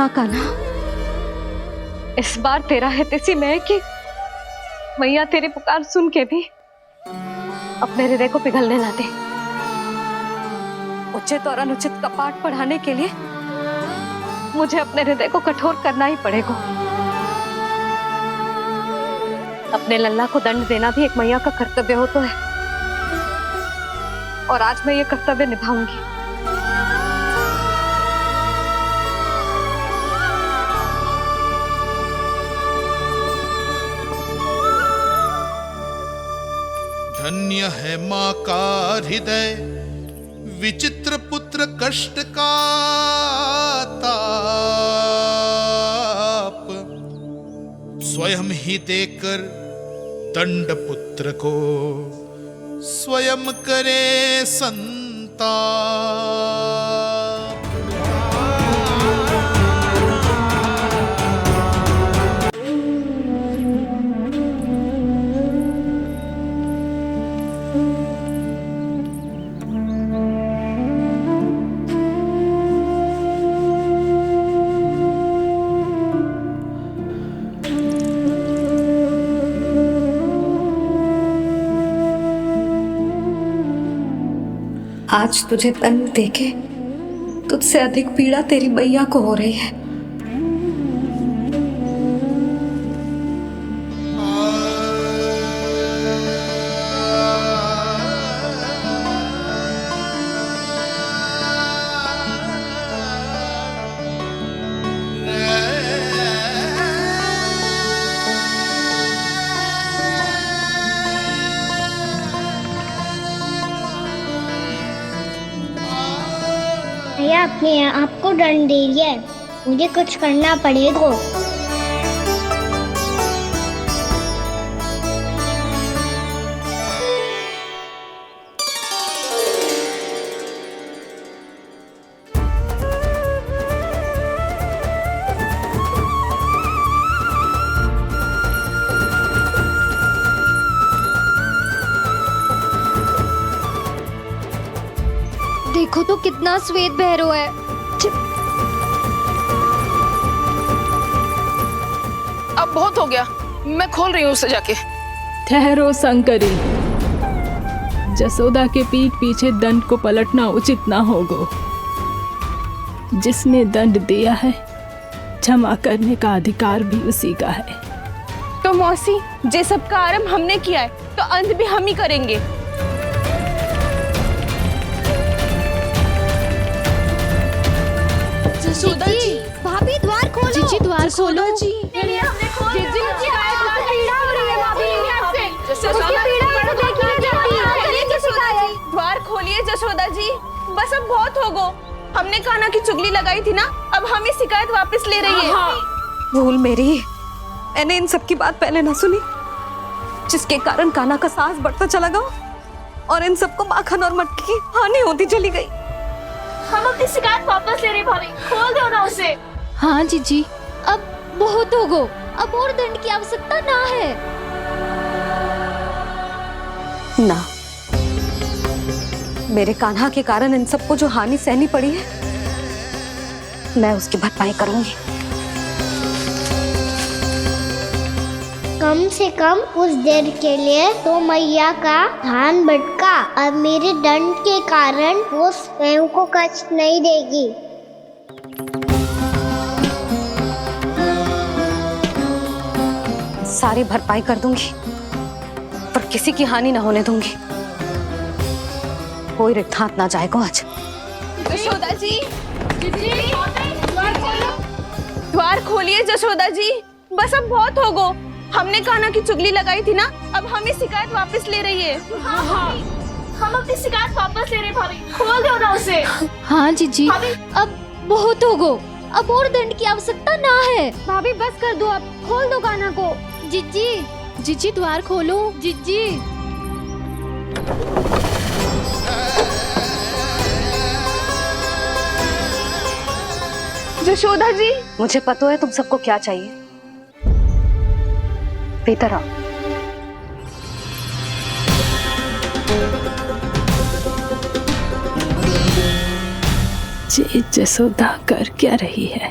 Speaker 15: ना कान्हा, इस बार तेरा है तेसी मैं कि मैया तेरी पुकार सुन के भी अपने हृदय को पिघलने ना दे। उचित और अनुचित का पाठ पढ़ाने के लिए मुझे अपने हृदय को कठोर करना ही पड़ेगा। अपने लल्ला को दंड देना भी एक मैया का कर्तव्य हो तो है, और आज मैं ये कर्तव्य निभाऊंगी।
Speaker 12: धन्य है माँ का हृदय, विचित्र पुत्र कष्ट का ताप, स्वयं ही देकर दंड पुत्र को स्वयं करे संताप।
Speaker 15: आज तुझे दंड देके तुझसे अधिक पीड़ा तेरी मैया को हो रही है।
Speaker 10: भैया अपने आप को दंड दे रही है, मुझे कुछ करना पड़ेगा।
Speaker 13: देखो तो कितना श्वेत भैरव है।
Speaker 20: अब बहुत हो गया, मैं खोल रही हूँ उसे जाके।
Speaker 3: ठहरो शंकरी, जसोदा के पीठ पीछे दंड को पलटना उचित ना होगा। जिसने दंड दिया है क्षमा करने का अधिकार भी उसी का है।
Speaker 9: तो मौसी, जे सब का आरंभ हमने किया है तो अंत भी हम ही करेंगे।
Speaker 13: जसोदा जी, भाभी द्वार खोलो। जीजी द्वार खोलो। जी
Speaker 9: द्वार खोलिए जसोदा जी, बस अब बहुत हो गो। हमने कान्हा की चुगली लगाई थी ना, अब हम ये शिकायत वापस ले रही है।
Speaker 15: भूल मेरी, मैंने इन सब की बात पहले ना सुनी, जिसके कारण कान्हा का साहस बढ़ता चला गया और इन सबको माखन और मटकी की हानि होती चली गई।
Speaker 17: हम अपनी शिकायत वापस ले रहे भाभी, खोल दो ना उसे।
Speaker 13: हाँ जीजी, अब बहुत हो गो, अब और दंड की आवश्यकता ना है।
Speaker 15: ना, मेरे कान्हा के कारण इन सबको जो हानि सहनी पड़ी है, मैं उसकी भरपाई करूंगी।
Speaker 10: कम से कम कुछ देर के लिए तो मैया का ध्यान भटका और मेरे दंड के कारण वो स्वयं को कष्ट नहीं देगी।
Speaker 15: सारी भरपाई कर दूंगी, पर किसी की हानि ना होने दूंगी। कोई रिक्त हाथ ना जाएगा आज।
Speaker 9: जसोदा जी, द्वार खोलिए जसोदा जी, बस अब बहुत हो गो। हमने कान्हा की चुगली लगाई थी ना, अब हम ये शिकायत वापस ले रही है।
Speaker 17: हम अपनी शिकायत वापस ले रहे भाभी, खोल दो ना उसे।
Speaker 13: हाँ जीजी, अब बहुत हो गो, अब और दंड की आवश्यकता ना है।
Speaker 10: भाभी बस कर दो, अब खोल दो कान्हा को।
Speaker 13: जीजी, जीजी द्वार खोलो। जीजी
Speaker 9: जशोदा जी,
Speaker 15: मुझे पता है तुम सबको क्या चाहिए। भीतर आओ।
Speaker 3: जसोदा कर क्या रही है?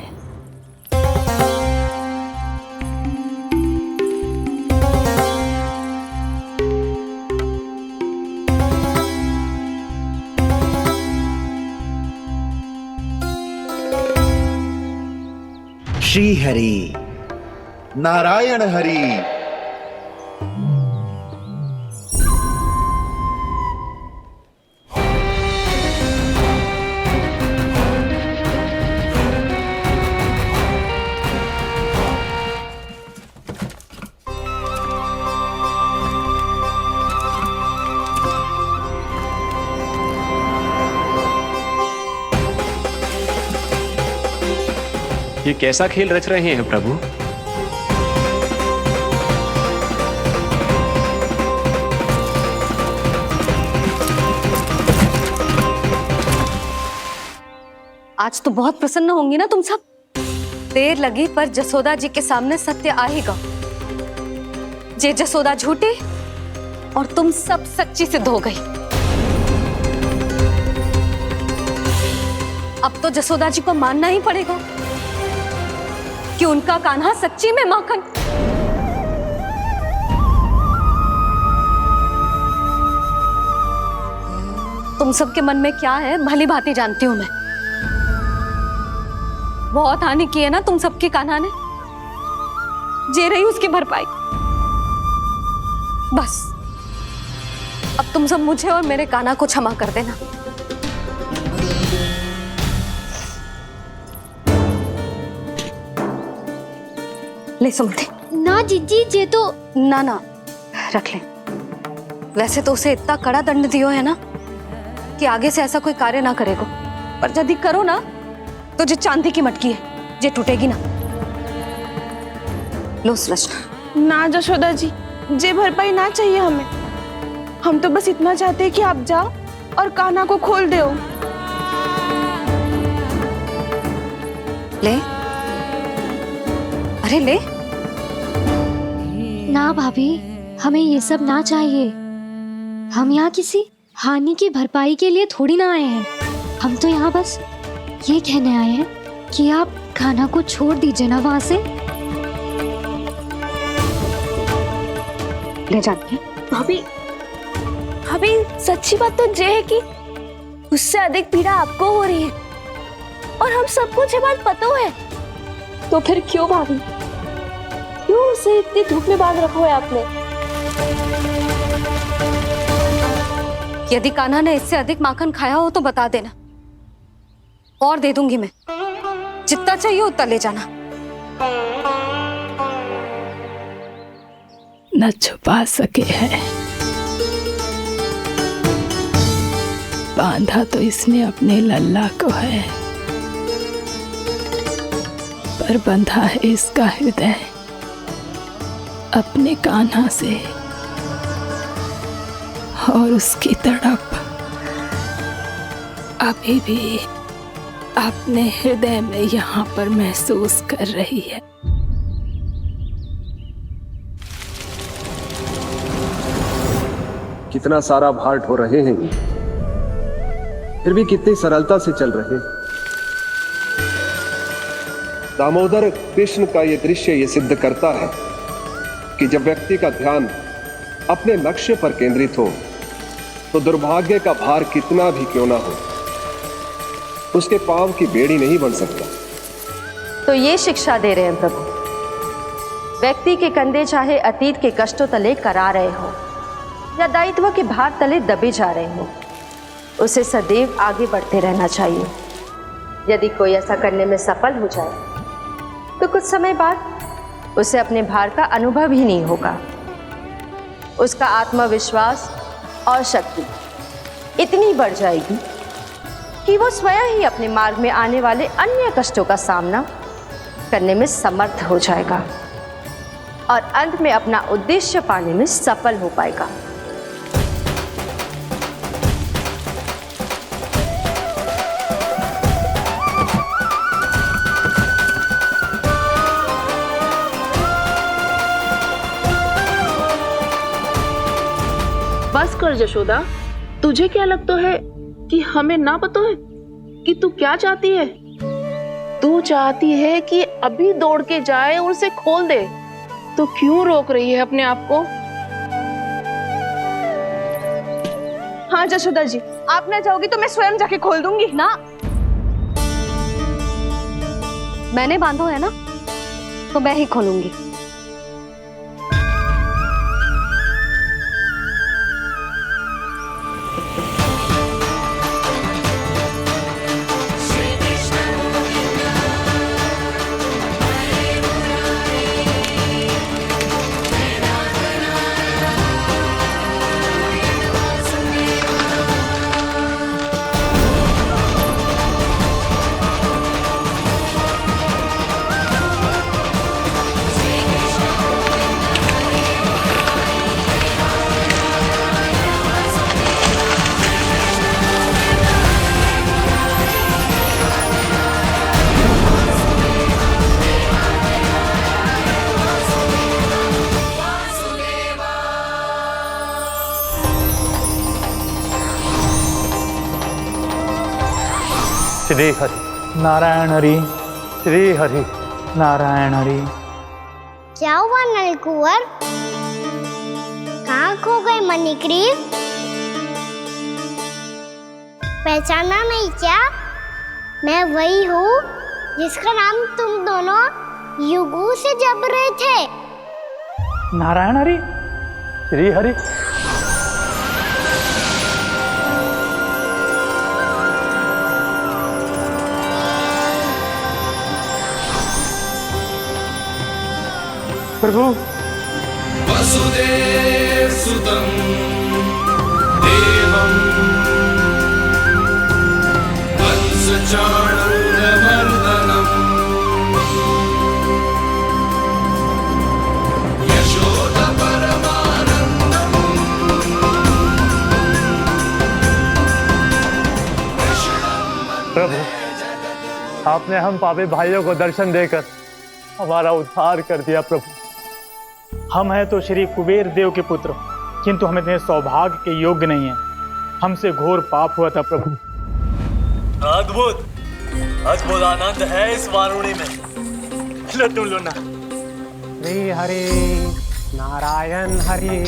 Speaker 21: श्री हरि, नारायण हरि।
Speaker 18: ये कैसा खेल रच रहे हैं प्रभु?
Speaker 6: आज तो बहुत प्रसन्न होंगी ना तुम सब। देर लगी पर जसोदा जी के सामने सत्य आएगा। जे जसोदा झूठी और तुम सब सच्ची सिद्ध हो गई। अब तो जसोदा जी को मानना ही पड़ेगा कि उनका कान्हा सच्ची में माखन। तुम सबके मन में क्या है भली भांति जानती हूं मैं। बहुत हानि की है ना तुम सबके कान्हा ने। जे रही उसकी भरपाई। बस अब तुम सब मुझे और मेरे कान्हा को क्षमा कर देना। ले सुमति।
Speaker 13: ना जीजी, जे तो
Speaker 6: ना रख ले। वैसे तो उसे इतना कड़ा दंड दियो है ना कि आगे से ऐसा कोई कार्य ना करेगा। पर यदि करो ना तो जो चांदी की मटकी है जे टूटेगी ना। लो सुरज।
Speaker 9: ना जशोदा जी, जे भरपाई ना चाहिए हमें। हम तो बस इतना चाहते हैं कि आप जाओ और कान्हा को खोल दो।
Speaker 6: ले, अरे ले।
Speaker 13: ना भाभी, हमें ये सब ना चाहिए। हम यहाँ किसी हानि की भरपाई के लिए थोड़ी ना आए हैं। हम तो यहाँ बस ये कहने आए हैं कि आप कान्हा को छोड़ दीजिए ना वहां से।
Speaker 6: ले जाती है।
Speaker 9: भाभी, भाभी सच्ची बात तो ये है कि उससे अधिक पीड़ा आपको हो रही है और हम सबको ये बात पता है। तो फिर क्यों भाभी, क्यों उसे इतनी धूप में बांध रखा है आपने?
Speaker 6: यदि कान्हा ने इससे अधिक माखन खाया हो तो बता देना, और दे दूंगी मैं। जितना चाहिए उतना ले जाना।
Speaker 3: न छुपा सके है, बांधा तो इसने अपने लल्ला को है, पर बंधा है इसका हृदय अपने कान्हा से। और उसकी तड़प अभी भी अपने हृदय में यहाँ पर महसूस कर रही है।
Speaker 19: कितना सारा भार ढो रहे हैं, फिर भी कितनी सरलता से चल रहे हैं। दामोदर कृष्ण का यह दृश्य ये सिद्ध करता है कि जब व्यक्ति का ध्यान अपने लक्ष्य पर केंद्रित हो तो दुर्भाग्य का भार कितना भी क्यों ना हो, उसके पांव की बेड़ी नहीं बन सकता।
Speaker 16: तो ये शिक्षा दे रहे हैं प्रभु। व्यक्ति के कंधे चाहे अतीत के कष्टों तले करा रहे हो या दायित्व के भार तले दबे जा रहे हो, उसे सदैव आगे बढ़ते रहना चाहिए। यदि कोई ऐसा करने में सफल हो जाए तो कुछ समय बाद उसे अपने भार का अनुभव ही नहीं होगा। उसका आत्मविश्वास और शक्ति इतनी बढ़ जाएगी कि वो स्वयं ही अपने मार्ग में आने वाले अन्य कष्टों का सामना करने में समर्थ हो जाएगा और अंत में अपना उद्देश्य पाने में सफल हो पाएगा।
Speaker 20: बस कर जशोदा, तुझे क्या लगता है कि हमें ना पता है कि तू क्या चाहती है? तू चाहती है कि अभी दौड़ के जाए और उसे खोल दे, तो क्यों रोक रही है अपने आप को?
Speaker 9: हाँ जशोदा जी, आप ना जाओगी तो मैं स्वयं जाके खोल दूंगी।
Speaker 6: ना, मैंने बांधो है ना, तो मैं ही खोलूंगी।
Speaker 8: श्री हरि नारायण हरि, श्री हरि नारायण हरि।
Speaker 10: क्या हुआ नलकुंवर? कहाँ खो गए मणिग्रीव? पहचाना नहीं क्या? मैं वही हूँ जिसका नाम तुम दोनों युगों से जप रहे थे।
Speaker 8: नारायण हरि, श्री हरि। प्रभु
Speaker 12: वसुदेव सुतं देवं वंशचाणूरमर्दनम् यशोदा परमानंदम्।
Speaker 8: प्रभु, आपने हम पापी भाइयों को दर्शन देकर हमारा उद्धार कर दिया। प्रभु, हम हैं तो श्री कुबेर देव के पुत्र, किंतु हम इतने सौभाग्य के योग्य नहीं हैं। हमसे घोर पाप हुआ था प्रभु।
Speaker 22: अद्भुत अद्भुत आनंद है इस वारुणी में। लो तुम लो ना।
Speaker 8: श्री हरि नारायण हरि,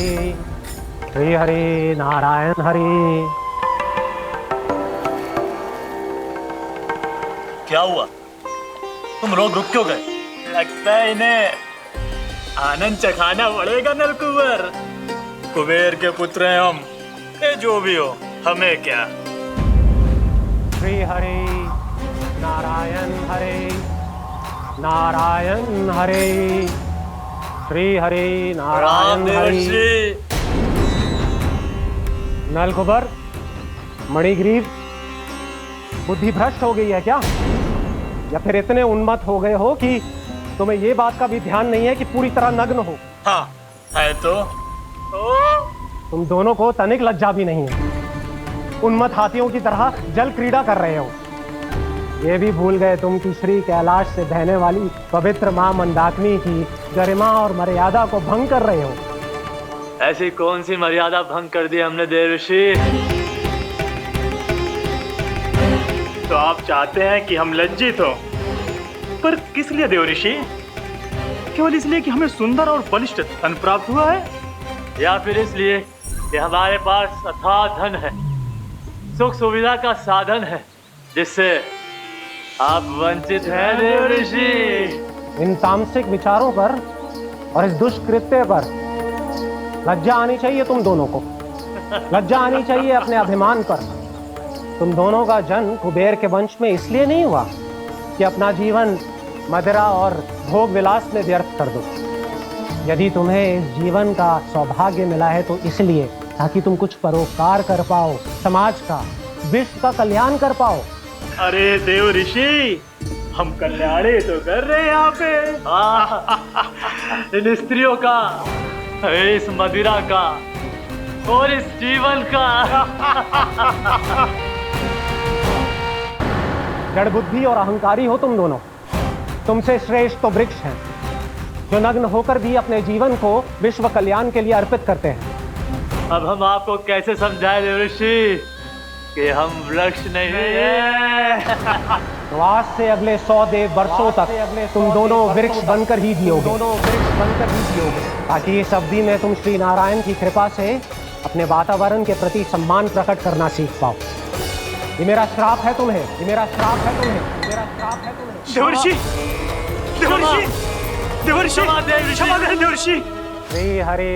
Speaker 8: श्री हरि नारायण हरि।
Speaker 22: क्या हुआ? तुम रोक रुक क्यों गए? लगता है इन्हें आनंद चखाना पड़ेगा नलकुंवर। कुबेर के पुत्र हैं हम, ये जो भी हो हमें क्या।
Speaker 8: श्री हरि नारायण हरि, नारायण हरि, श्री हरि नारायण हरि। नलकुंवर, मणिग्रीव, बुद्धि भ्रष्ट हो गई है क्या? या फिर इतने उन्मत्त हो गए हो कि तुम्हें ये बात का भी ध्यान नहीं है कि पूरी तरह नग्न हो?
Speaker 22: हाँ है तो
Speaker 8: तुम दोनों को तनिक लज्जा भी नहीं है। उन्मत्त हाथियों की तरह जल क्रीड़ा कर रहे हो। ये भी भूल गए तुम कि श्री कैलाश से बहने वाली पवित्र मां मंदाकिनी की गरिमा और मर्यादा को भंग कर रहे हो।
Speaker 22: ऐसी कौन सी मर्यादा भंग कर दी हमने देव ऋषि?
Speaker 8: तो आप चाहते हैं कि हम लज्जित हो, पर किस लिए देव ऋषि? केवल इसलिए कि हमें सुंदर और बलिष्ठ धन प्राप्त हुआ है,
Speaker 22: या फिर इसलिए कि हमारे पास अथाह धन है, सुख सुविधा का साधन है, जिससे आप वंचित हैं देव ऋषि?
Speaker 8: इन तामसिक विचारों पर और इस दुष्कृत्य पर लज्जा आनी चाहिए तुम दोनों को। लज्जा आनी चाहिए अपने अभिमान पर। तुम दोनों का जन्म कुबेर के वंश में इसलिए नहीं हुआ कि अपना जीवन मदिरा और भोग विलास में व्यर्थ कर दो। यदि तुम्हें इस जीवन का सौभाग्य मिला है तो इसलिए ताकि तुम कुछ परोपकार कर पाओ, समाज का, विश्व का कल्याण कर पाओ।
Speaker 22: अरे देव ऋषि, हम कल्याणी तो कर रहे हैं यहाँ पे। इन स्त्रियों का, इस मदिरा का और इस जीवन का।
Speaker 8: जड़ बुद्धि और अहंकारी हो तुम दोनों। तुमसे श्रेष्ठ तो वृक्ष हैं, जो नग्न होकर भी अपने जीवन को विश्व कल्याण के लिए अर्पित करते हैं।
Speaker 22: अब हम आपको कैसे समझाएं देव ऋषि कि हम वृक्ष नहीं हैं?
Speaker 8: तो आज से अगले 100 वर्षों तक तुम दोनों वृक्ष बनकर ही जियोगे, ताकि इस अवधि में तुम श्री नारायण की कृपा से अपने वातावरण के प्रति सम्मान प्रकट करना सीख पाओ। ये मेरा श्राप है तुम्हें, ये मेरा श्राप है तुम्हें, ये मेरा श्राप है तुम्हें।
Speaker 22: देव ऋषि, देव ऋषि, देवर्षि क्षमा करें देवर्षि।
Speaker 8: श्री हरि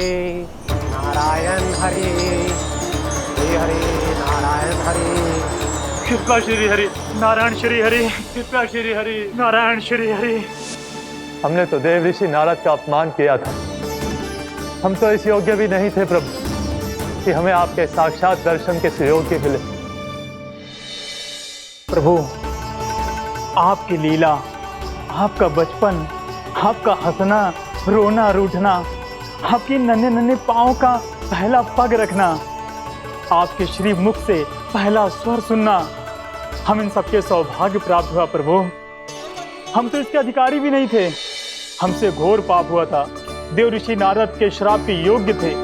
Speaker 8: नारायण हरि, श्री हरि नारायण हरि।
Speaker 22: कृपा श्री हरि नारायण श्री हरि, कृपा श्री हरि नारायण श्री हरि।
Speaker 11: हमने तो देव ऋषि नारद का अपमान किया था। हम तो इस योग्य भी नहीं थे प्रभु कि हमें आपके साक्षात दर्शन के सुयोग्य मिले।
Speaker 22: प्रभु आपकी लीला, आपका बचपन, आपका हंसना, रोना, रूठना, आपकी नन्हे नन्हे पाँव का पहला पग रखना, आपके श्री मुख से पहला स्वर सुनना, हम इन सबके सौभाग्य प्राप्त हुआ प्रभु। हम तो इसके अधिकारी भी नहीं थे। हमसे घोर पाप हुआ था, देव ऋषि नारद के श्राप के योग्य थे।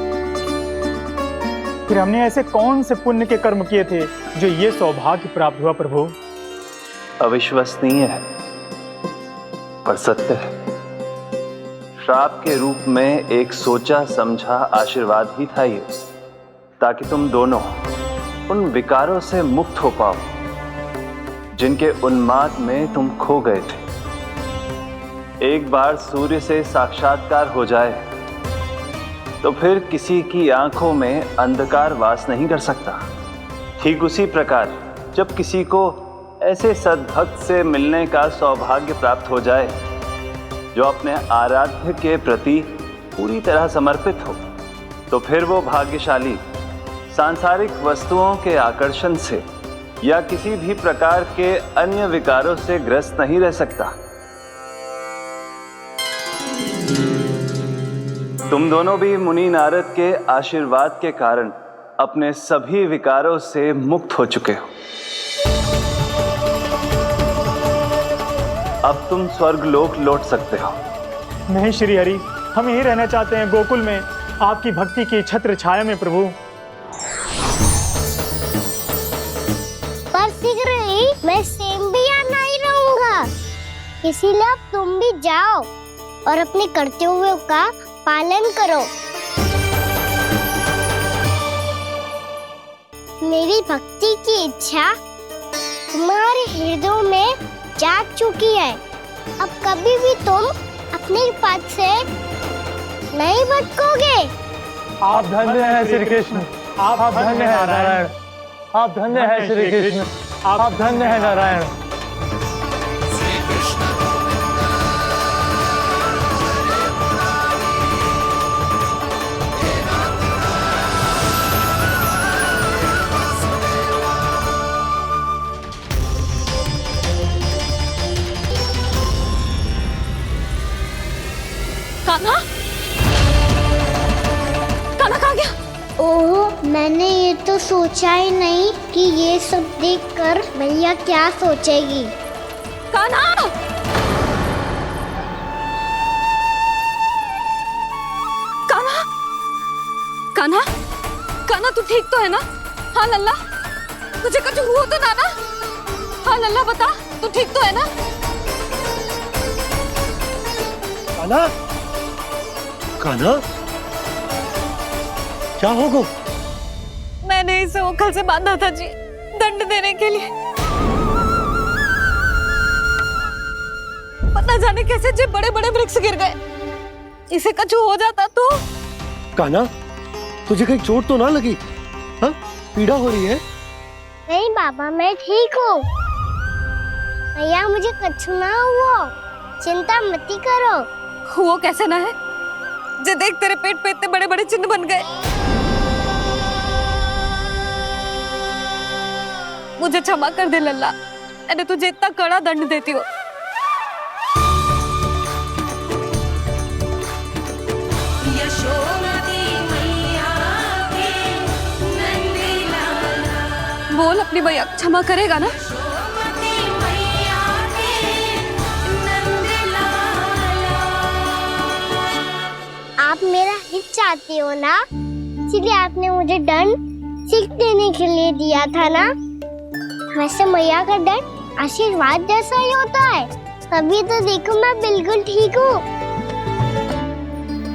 Speaker 22: फिर हमने ऐसे कौन से पुण्य के कर्म किए थे जो ये सौभाग्य प्राप्त हुआ प्रभु?
Speaker 14: अविश्वसनीय है पर सत्य है। श्राप के रूप में एक सोचा समझा आशीर्वाद ही था ये, ताकि तुम दोनों उन विकारों से मुक्त हो पाओ जिनके उन्माद में तुम खो गए थे। एक बार सूर्य से साक्षात्कार हो जाए तो फिर किसी की आंखों में अंधकार वास नहीं कर सकता। ठीक उसी प्रकार जब किसी को ऐसे सद्भक्त से मिलने का सौभाग्य प्राप्त हो जाए जो अपने आराध्य के प्रति पूरी तरह समर्पित हो, तो फिर वो भाग्यशाली सांसारिक वस्तुओं के आकर्षण से या किसी भी प्रकार के अन्य विकारों से ग्रस्त नहीं रह सकता। तुम दोनों भी मुनि नारद के आशीर्वाद के कारण अपने सभी विकारों से मुक्त हो चुके हो। अब तुम स्वर्गलोक लौट सकते हो।
Speaker 22: नहीं श्री हरि, हम यहीं रहना चाहते हैं, गोकुल में आपकी भक्ति की छत्र छाया में प्रभु।
Speaker 10: पर शीघ्र ही मैं सेम भी यहाँ नहीं रहूंगा, इसीलिए अब तुम भी जाओ और अपने कर्तव्यों का पालन करो। मेरी भक्ति की इच्छा तुम्हारे हृदय में जाग चुकी है। अब कभी भी तुम अपने पद से नहीं भटकोगे।
Speaker 11: आप धन्य हैं श्री कृष्ण, आप धन्य हैं नारायण, आप धन्य हैं श्री कृष्ण, आप धन्य हैं नारायण।
Speaker 17: कान्हा, कान्हा कहाँ गया?
Speaker 10: ओह, मैंने ये तो सोचा ही नहीं कि ये सब देखकर भैया क्या सोचेगी।
Speaker 17: कान्हा! कान्हा! कान्हा! कान्हा तू ठीक तो है ना? हाँ लल्ला, तुझे कुछ हुआ तो ना? हाँ लल्ला बता, तू ठीक तो है ना?
Speaker 7: कान्हा, कान्हा, क्या होगा?
Speaker 17: मैंने इसे ओखल से बांधा था जी, दंड देने के लिए। पता जाने कैसे जो बड़े बड़े वृक्ष गिर गए। इसे कुछ हो जाता तो?
Speaker 7: कान्हा, तुझे कहीं चोट तो ना लगी? हाँ, पीड़ा हो रही है?
Speaker 10: नहीं बाबा, मैं ठीक हूँ। भैया मुझे कुछ ना हुआ, चिंता मत करो।
Speaker 17: वो कैसे ना है? जे देख तेरे पेट पे इतने बड़े बड़े चिन्ह बन गए। मुझे क्षमा कर दे लल्ला, मैंने तुझे इतना कड़ा दंड देती हूँ। बोल अपनी भैया क्षमा करेगा ना?
Speaker 10: आप मेरा हित चाहते हो ना, इसलिए आपने मुझे दंड सीख देने के लिए दिया था ना। वैसे मैया का दंड आशीर्वाद जैसा ही होता है, तभी तो देखो मैं बिल्कुल ठीक हूँ।